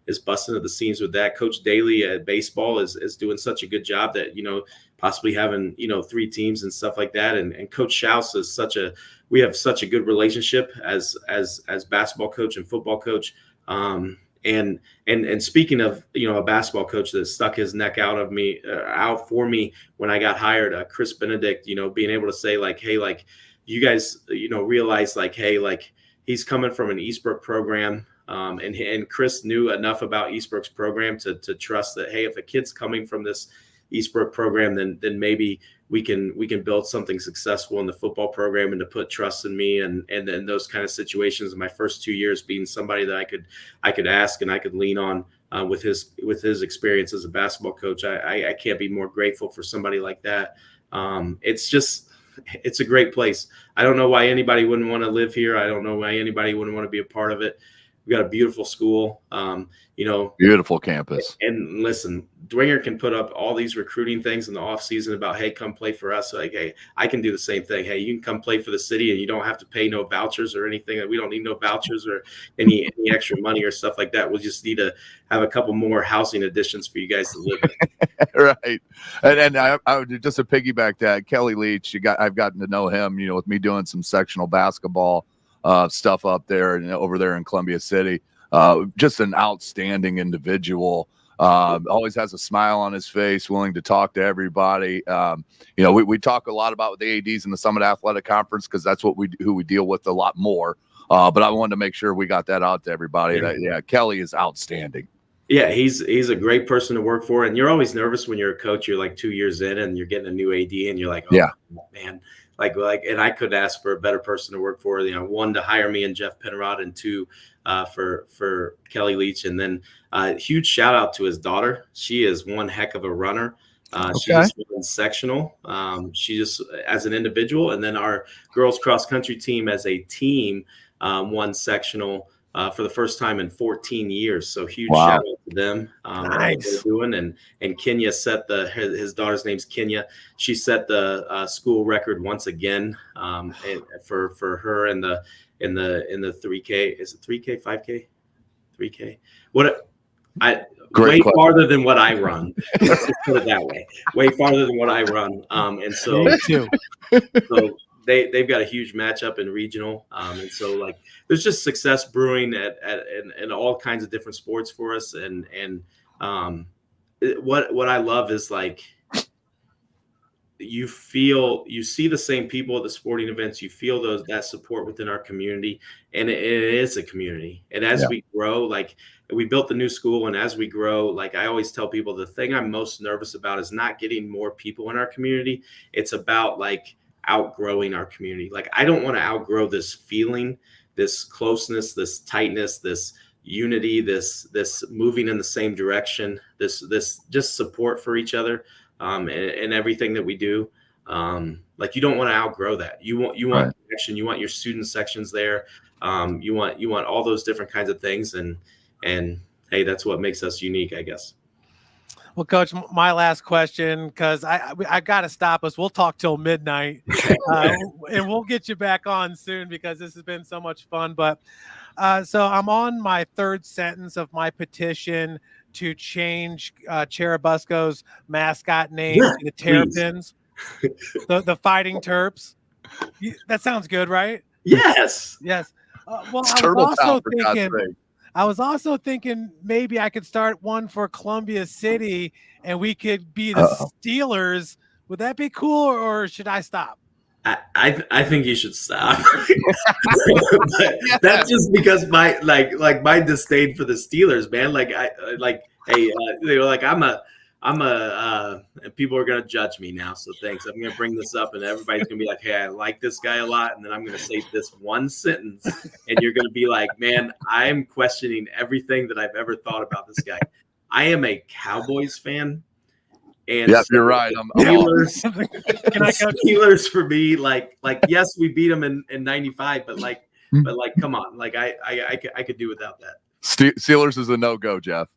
is busting at the seams with that. Coach Daly at baseball is doing such a good job that, possibly having, 3 teams and stuff like that. And Coach Schaus is we have such a good relationship as basketball coach and football coach. And speaking of, a basketball coach that stuck his neck out for me when I got hired, Chris Benedict, being able to say like, hey, like you guys, realize like, hey, like he's coming from an Eastbrook program. And Chris knew enough about Eastbrook's program to trust that, hey, if a kid's coming from this Eastbrook program, then maybe we can build something successful in the football program, and to put trust in me and those kind of situations in my first 2 years, being somebody that I could ask and I could lean on with his experience as a basketball coach. I can't be more grateful for somebody like that. It's a great place. I don't know why anybody wouldn't want to live here. I don't know why anybody wouldn't want to be a part of it. We've got a beautiful school, beautiful campus. And listen, Dwenger can put up all these recruiting things in the off season about, hey, come play for us. Like, hey, I can do the same thing. Hey, you can come play for the city and you don't have to pay no vouchers or anything. We don't need no vouchers or any extra money or stuff like that. We'll just need to have a couple more housing additions for you guys to live in. Right. And I would just to piggyback that, Kelly Leach, I've gotten to know him, with me doing some sectional basketball stuff up there and over there in Columbia City. Just an outstanding individual. Always has a smile on his face, willing to talk to everybody. We talk a lot about the ADs in the Summit Athletic Conference because that's who we deal with a lot more. But I wanted to make sure we got that out to everybody. Kelly is outstanding. Yeah, he's a great person to work for. And you're always nervous when you're a coach. You're like 2 years in and you're getting a new AD and you're like, oh, man, and I could ask for a better person to work for. One, to hire me and Jeff Penrod, and two, for Kelly Leach. And then huge shout out to his daughter. She is one heck of a runner. She just won sectional. She just as an individual, and then our girls cross country team as a team won sectional for the first time in 14 years. So huge shout out to them. Nice. What they're doing. And Kenya set his daughter's name's Kenya. She set the school record once again for her in the 3K. Is it 3K, 5K, 3K? Way farther than what I run. Let's just put it that way. Way farther than what I run. And so, Me too. So they've got a huge matchup in regional. And so like there's just success brewing in all kinds of different sports for us. And what I love is like you see the same people at the sporting events, you feel that support within our community, and it is a community. And as we grow, like we built the new school, and as we grow, like I always tell people, the thing I'm most nervous about is not getting more people in our community. It's about like outgrowing our community. Like I don't want to outgrow this feeling, this closeness, this tightness, this unity, this moving in the same direction, this just support for each other. And everything that we do, like you don't want to outgrow that. You want connection. You want your student sections there. You want all those different kinds of things. And hey, that's what makes us unique, I guess. Well, Coach, my last question, because I got to stop us. We'll talk till midnight, and we'll get you back on soon because this has been so much fun. But so I'm on my third sentence of my petition to change Cherubusco's mascot name to the Terrapins, the Fighting Terps. That sounds good, right? Yes. Yes. Well, I was also thinking maybe I could start one for Columbia City, and we could be the Steelers. Would that be cool, or should I stop? I think you should stop. That's just because my my disdain for the Steelers, man. I'm and people are gonna judge me now. So thanks. I'm gonna bring this up, and everybody's gonna be like, "Hey, I like this guy a lot," and then I'm gonna say this one sentence, and you're gonna be like, "Man, I'm questioning everything that I've ever thought about this guy." I am a Cowboys fan. And yep, you're right. Steelers for me, like yes, we beat them in '95, but come on, like I could do without that. Steelers is a no-go, Jeff.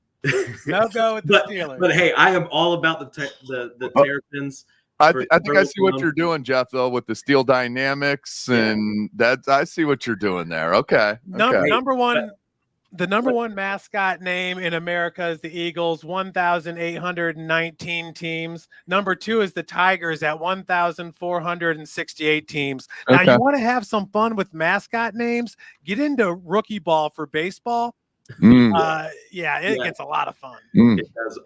No go with the Steelers. But hey, I am all about the Terrapins. I think I see what you're doing, Jeff, though, with the Steel Dynamics, and that I see what you're doing there. Okay. Number one. The number one mascot name in America is the Eagles, 1,819 teams. Number two is the Tigers at 1,468 teams. Now, you want to have some fun with mascot names? Get into rookie ball for baseball. It gets a lot of fun. It does.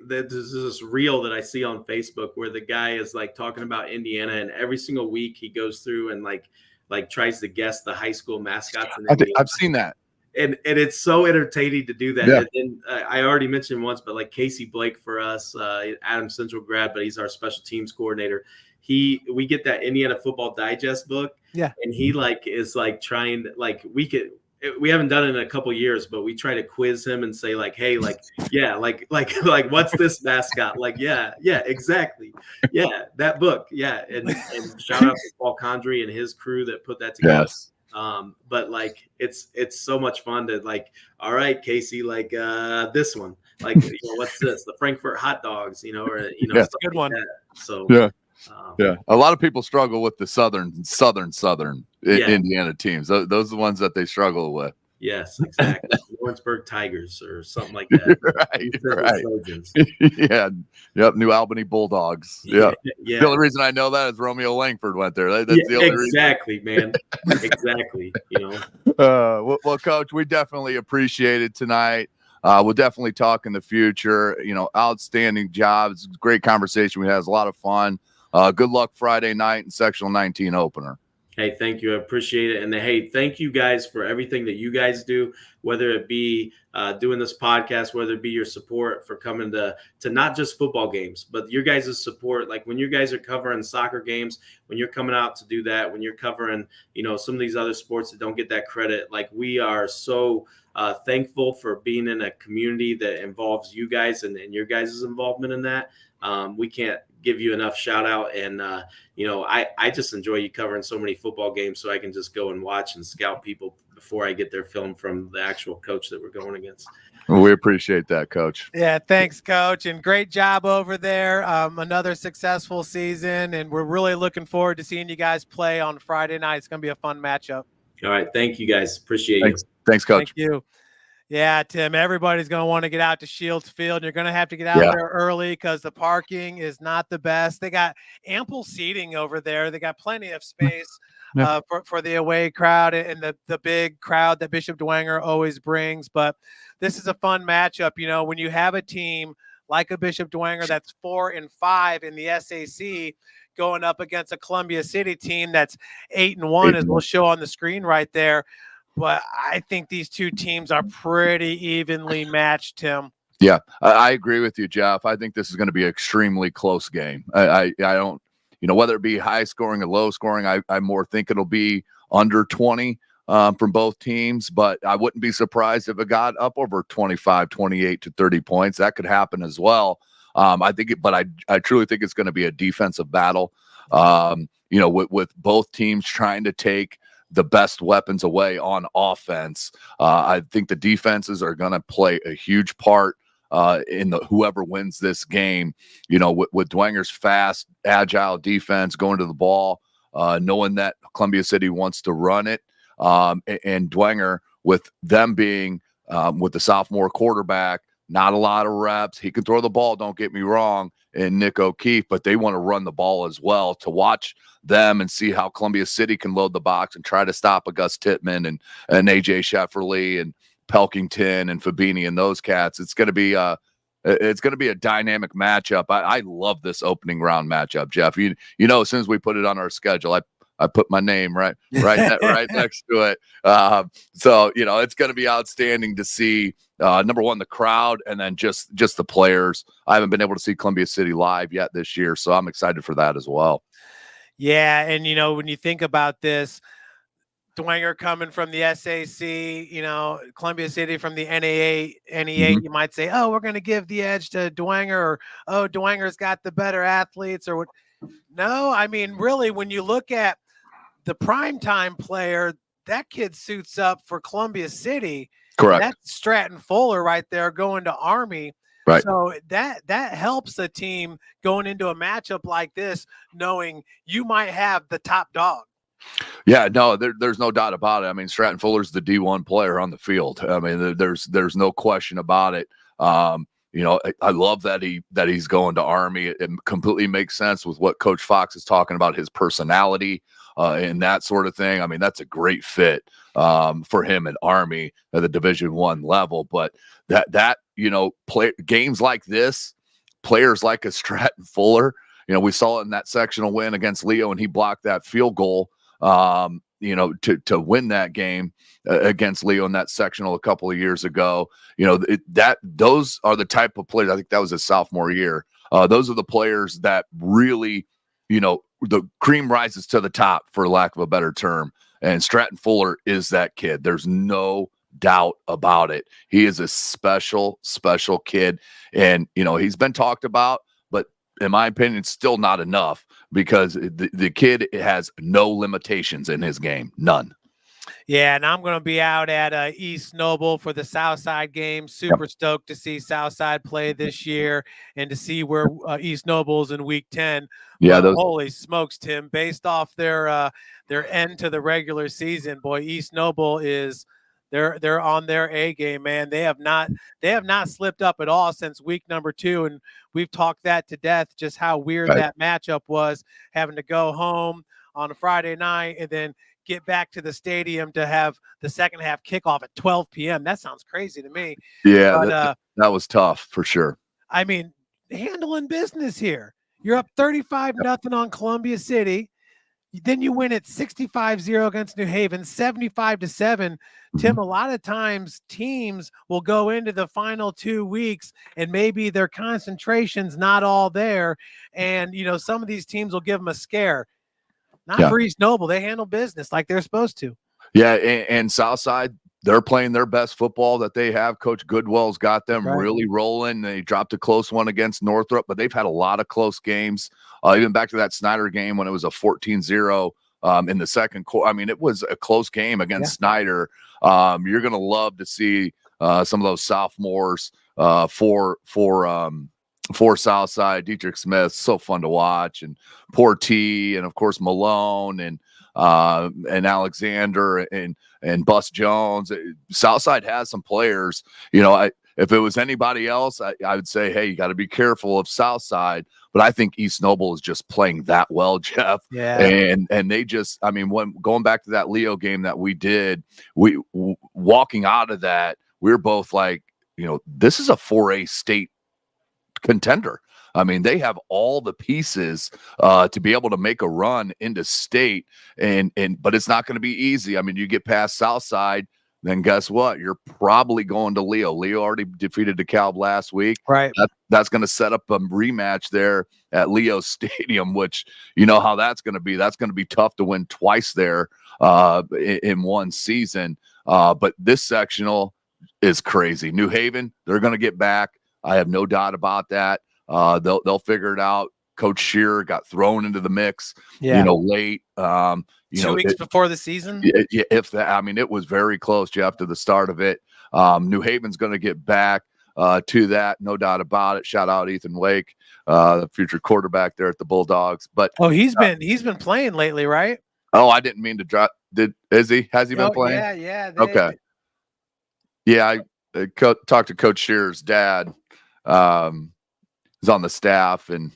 There's this reel that I see on Facebook where the guy is like talking about Indiana, and every single week he goes through and like tries to guess the high school mascots. I've seen that. And it's so entertaining to do that. Yeah. And I already mentioned once, but like Casey Blake for us, Adams Central grad, but he's our special teams coordinator. We get that Indiana Football Digest book. Yeah. And he is trying we haven't done it in a couple years, but we try to quiz him and say like, hey, like what's this mascot? Like, yeah, exactly. Yeah, that book. Yeah. And shout out to Paul Condry and his crew that put that together. Yes. But like it's so much fun to all right, Casey, this one, what's this? The Frankfurt hot dogs, or that's a good one. So a lot of people struggle with the southern Indiana teams. Those are the ones that they struggle with. Yes, exactly. Lawrenceburg Tigers or something like that. Right. Yep. New Albany Bulldogs. Yeah. The only reason I know that is Romeo Langford went there. That's the only exactly, reason. Man. Exactly. Well, Coach, we definitely appreciate it tonight. We'll definitely talk in the future. Outstanding job. It's a great conversation. We had a lot of fun. Good luck Friday night and Sectional 19 opener. Hey, thank you. I appreciate it. And hey, thank you guys for everything that you guys do, whether it be doing this podcast, whether it be your support for coming to not just football games, but your guys' support. Like when you guys are covering soccer games, when you're coming out to do that, when you're covering, some of these other sports that don't get that credit, like we are so thankful for being in a community that involves you guys and your guys' involvement in that. We can't give you enough shout out. And, I just enjoy you covering so many football games so I can just go and watch and scout people before I get their film from the actual coach that we're going against. Well, we appreciate that, Coach. Yeah, thanks, Coach, and great job over there. Another successful season, and we're really looking forward to seeing you guys play on Friday night. It's going to be a fun matchup. All right. Thank you, guys. Appreciate you. Thanks, Coach. Thank you. Yeah, Tim, everybody's going to want to get out to Shields Field. And you're going to have to get out there early because the parking is not the best. They got ample seating over there. They got plenty of space for the away crowd and the big crowd that Bishop Dwenger always brings. But this is a fun matchup. When you have a team like a Bishop Dwenger that's 4-5 in the SAC going up against a Columbia City team that's 8-1, as we'll show on the screen right there. But I think these two teams are pretty evenly matched, Tim. Yeah, I agree with you, Jeff. I think this is going to be an extremely close game. I don't, whether it be high scoring or low scoring, I more think it'll be under 20 from both teams. But I wouldn't be surprised if it got up over 25, 28 to 30 points. That could happen as well. I truly think it's going to be a defensive battle. With both teams trying to take the best weapons away on offense. I think the defenses are going to play a huge part in whoever wins this game. With Dwenger's fast, agile defense going to the ball, knowing that Columbia City wants to run it, and Dwenger with them being with the sophomore quarterback, not a lot of reps. He can throw the ball, don't get me wrong, and Nick O'Keefe, but they want to run the ball as well. To watch them and see how Columbia City can load the box and try to stop a Gus Tittman and AJ Shefferly and Pelkington and Fabini and those cats. It's going to be a dynamic matchup. I love this opening round matchup, Jeff. As soon as we put it on our schedule, I put my name right next to it. So it's going to be outstanding to see. Number one, the crowd, and then just the players. I haven't been able to see Columbia City live yet this year, so I'm excited for that as well. Yeah, and when you think about this, Dwenger coming from the SAC, Columbia City from the NEA, you might say, oh, we're going to give the edge to Dwenger, or oh, Dwenger's got the better athletes, or what? No, I mean, really, when you look at the primetime player, that kid suits up for Columbia City. Correct. That's Stratton Fuller right there going to Army. Right. So that helps a team going into a matchup like this, knowing you might have the top dog. Yeah, no, there's no doubt about it. I mean, Stratton Fuller's the D1 player on the field. I mean, there's no question about it. I love that he's going to Army. It completely makes sense with what Coach Fox is talking about, his personality and that sort of thing. I mean, that's a great fit for him at Army at the Division I level. But games like this, players like a Stratton Fuller, we saw it in that sectional win against Leo, and he blocked that field goal, to win that game against Leo in that sectional a couple of years ago. Those are the type of players. I think that was his sophomore year. Those are the players that really, the cream rises to the top, for lack of a better term. And Stratton Fuller is that kid. There's no doubt about it. He is a special, special kid. And, he's been talked about, but in my opinion, still not enough, because the kid has no limitations in his game. None. Yeah, and I'm going to be out at East Noble for the Southside game. Super stoked to see Southside play this year and to see where East Noble's in Week 10. Yeah, holy smokes, Tim! Based off their end to the regular season, boy, East Noble is they're on their A game, man. They have not slipped up at all since week number 2, and we've talked that to death. Just how weird that matchup was, having to go home on a Friday night and then get back to the stadium to have the second half kickoff at 12 p.m. That sounds crazy to me. Yeah, but, that was tough for sure. I mean, handling business here. You're up 35-0 on Columbia City. Then you win it 65-0 against New Haven, 75-7. Tim, a lot of times teams will go into the final 2 weeks and maybe their concentration's not all there. And, some of these teams will give them a scare. Not for East Noble. They handle business like they're supposed to. Yeah, and Southside, they're playing their best football that they have. Coach Goodwell's got them really rolling. They dropped a close one against Northrop, but they've had a lot of close games. Even back to that Snyder game when it was a 14-0 in the second quarter. I mean, it was a close game against Snyder. You're going to love to see some of those sophomores for Southside. Dietrich Smith, so fun to watch, and Poor T, and of course Malone and Alexander and Bus Jones. Southside has some players. If it was anybody else, I would say, hey, you got to be careful of Southside. But I think East Noble is just playing that well, Jeff. Yeah. And they just, I mean, when going back to that Leo game that we did, walking out of that, we're both like, this is a 4A state contender. I mean, they have all the pieces to be able to make a run into state, but it's not going to be easy. I mean, you get past Southside, then guess what? You're probably going to Leo. Leo already defeated DeKalb last week. Right. That's going to set up a rematch there at Leo Stadium, which you know how that's going to be. That's going to be tough to win twice there in one season. But this sectional is crazy. New Haven, they're going to get back. I have no doubt about that. They'll figure it out. Coach Shearer got thrown into the mix, late. 2 weeks before the season. Yeah, if that, I mean, it was very close, Jeff, to the start of it. New Haven's going to get back to that, no doubt about it. Shout out Ethan Wake, the future quarterback there at the Bulldogs. But he's been playing lately, right? Oh, I didn't mean to drop. Has he been playing? Yeah. Okay. Yeah, I talked to Coach Shearer's dad. He's on the staff, and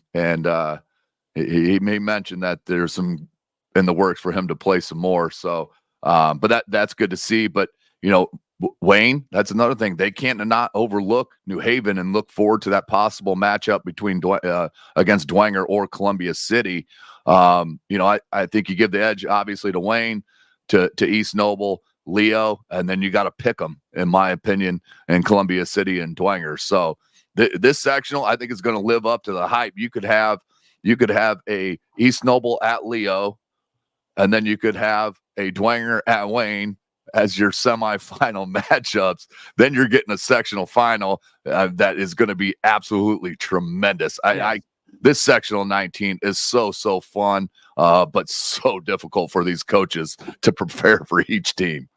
he may mention that there's some in the works for him to play some more. So, but that's good to see. But Wayne, that's another thing. They can't not overlook New Haven and look forward to that possible matchup between against Dwenger or Columbia City. I think you give the edge obviously to Wayne, to East Noble, Leo, and then you got to pick them, in my opinion, in Columbia City and Dwenger. So this sectional, I think, is going to live up to the hype. You could have a East Noble at Leo, and then you could have a Dwenger at Wayne as your semifinal matchups. Then you're getting a sectional final that is going to be absolutely tremendous. This sectional 19 is so fun, but so difficult for these coaches to prepare for each team.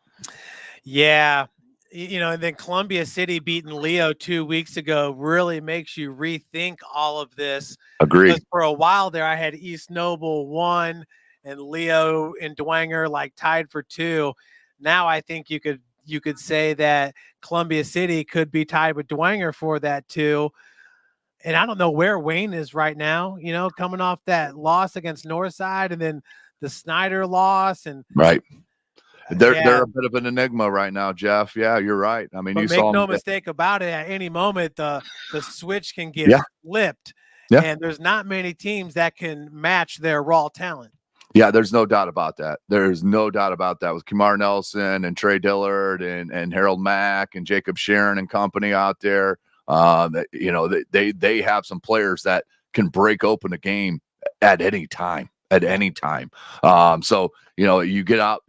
Yeah. And then Columbia City beating Leo 2 weeks ago really makes you rethink all of this. Agreed. Because for a while there, I had East Noble 1 and Leo and Dwenger like tied for 2. Now I think you could say that Columbia City could be tied with Dwenger for that 2. And I don't know where Wayne is right now, coming off that loss against Northside and then the Snyder loss. And right. They're a bit of an enigma right now, Jeff. Yeah, you're right. I mean, but make no mistake about it. At any moment, the switch can get flipped. Yeah. And there's not many teams that can match their raw talent. Yeah, there's no doubt about that. There's no doubt about that with Kamar Nelson and Trey Dillard and Harold Mack and Jacob Sharon and company out there. They have some players that can break open a game at any time. So you get out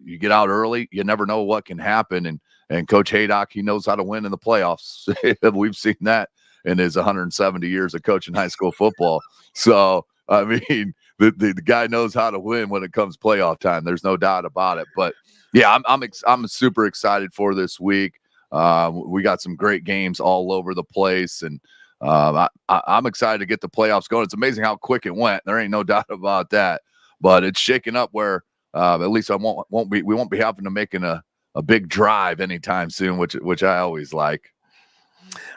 early, you never know what can happen. And Coach Haydock, he knows how to win in the playoffs. We've seen that in his 170 years of coaching high school football. So, I mean, the guy knows how to win when it comes playoff time. There's no doubt about it. But yeah, I'm super excited for this week. We got some great games all over the place, and I'm excited to get the playoffs going. It's amazing how quick it went. There ain't no doubt about that. But it's shaking up where at least we won't be having to making a big drive anytime soon, which I always like.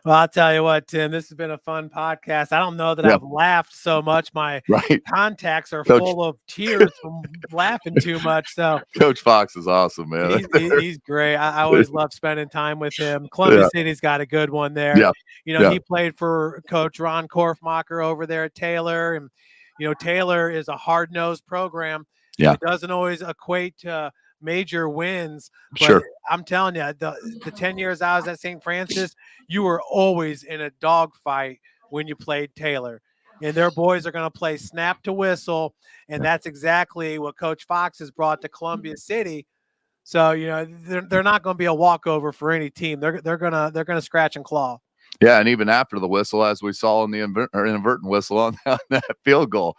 Well, I'll tell you what, Tim, this has been a fun podcast. I don't know that I've laughed so much. My contacts are full of tears from laughing too much. So Coach Fox is awesome, man. He's great. I always love spending time with him. Columbia City's got a good one there. Yeah. He played for Coach Ron Korfmacher over there at Taylor. And, Taylor is a hard-nosed program. Yeah. It doesn't always equate to major wins, but Sure. I'm telling you, the 10 years I was at St. Francis, you were always in a dogfight when you played Taylor. And their boys are going to play snap to whistle, and that's exactly what Coach Fox has brought to Columbia City. So, you know, they're not going to be a walkover for any team. They're gonna scratch and claw. Yeah, and even after the whistle, as we saw in the inadvertent whistle on that field goal.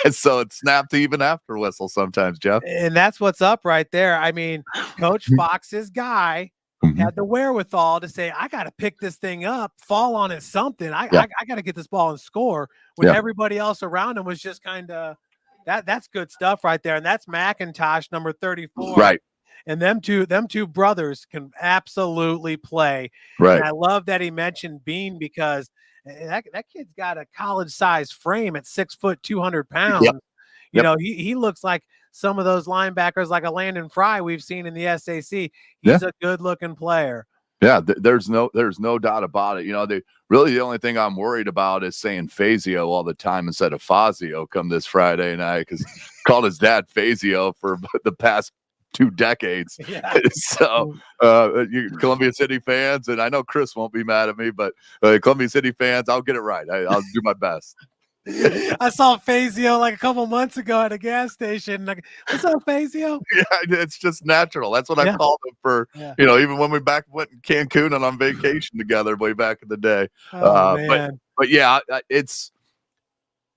And so it snapped even after whistle sometimes, Jeff. And that's what's up right there. I mean, Coach Fox's guy had the wherewithal to say, I got to pick this thing up, fall on it something. I got to get this ball and score when everybody else around him was just kind of that's good stuff right there. And that's McIntosh, number 34. Right. And them two brothers can absolutely play. Right. And I love that he mentioned Bean because that kid's got a college-sized frame at 6 foot, 200 pounds. Yep. You know, he looks like some of those linebackers like a Landon Fry we've seen in the SAC. He's a good-looking player. Yeah, there's no doubt about it. You know, the only thing I'm worried about is saying Fazio all the time instead of Fazio come this Friday night, because called his dad Fazio for the past 2 decades. Yeah. So you Columbia City fans, and I know Chris won't be mad at me, but Columbia City fans, I'll get it right. I'll do my best. I saw Fazio like a couple months ago at a gas station. Like, what's up, Fazio? Yeah, it's just natural. That's what I called him for. Yeah. You know, even when we went in Cancun and on vacation together way back in the day. Oh, man. But yeah, it's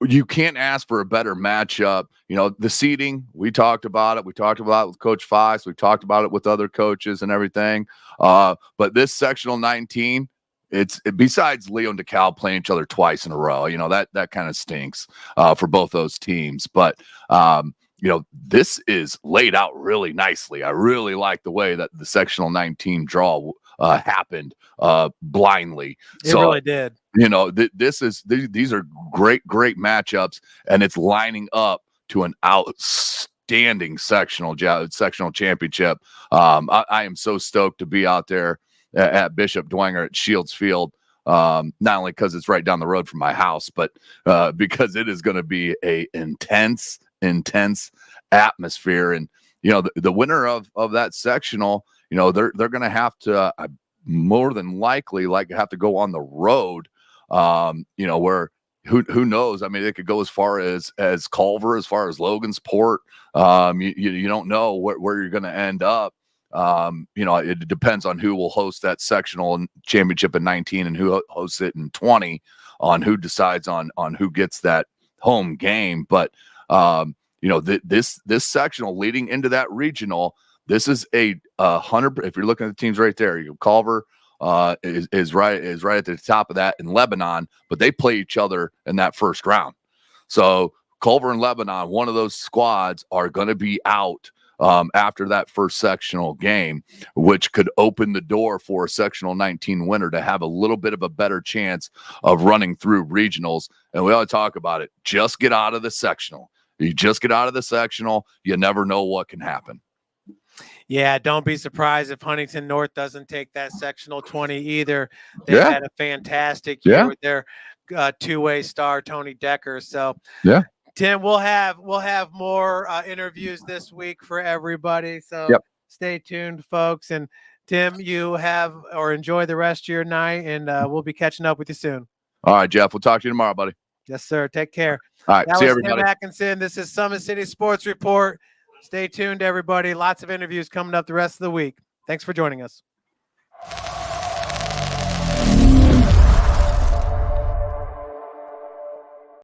you can't ask for a better matchup. You know, the seeding, we talked about it. We talked about it with Coach Fox. We talked about it with other coaches and everything. But this sectional 19. It's besides Leo and DeKalb playing each other twice in a row, you know, that kind of stinks for both those teams. But, you know, this is laid out really nicely. I really like the way that the sectional 19 draw happened blindly. It really did. You know, these are great matchups, and it's lining up to an outstanding sectional championship. I am so stoked to be out there at Bishop Dwenger at Shields Field, not only because it's right down the road from my house, but because it is going to be a intense atmosphere. And you know, the winner of that sectional, you know, they're going to have to more than likely have to go on the road. You know, where who knows? I mean, they could go as far as Culver, as far as Logansport. You don't know where you're going to end up. You know, it depends on who will host that sectional championship in 19 and who hosts it in 20, on who decides on who gets that home game. But you know, this sectional leading into that regional, this is a 100. If you're looking at the teams right there, Culver is right at the top of that in Lebanon, but they play each other in that first round. So Culver and Lebanon, one of those squads, are going to be out after that first sectional game, which could open the door for a sectional 19 winner to have a little bit of a better chance of running through regionals. And we always talk about it. Just get out of the sectional. You just get out of the sectional. You never know what can happen. Yeah, don't be surprised if Huntington North doesn't take that sectional 20 either. They had a fantastic year with their two-way star Tony Decker. So Tim, we'll have more interviews this week for everybody. So stay tuned, folks. And Tim, you enjoy the rest of your night, and we'll be catching up with you soon. All right, Jeff. We'll talk to you tomorrow, buddy. Yes, sir. Take care. All right. See everybody. Tim Atkinson. This is Summit City Sports Report. Stay tuned, everybody. Lots of interviews coming up the rest of the week. Thanks for joining us.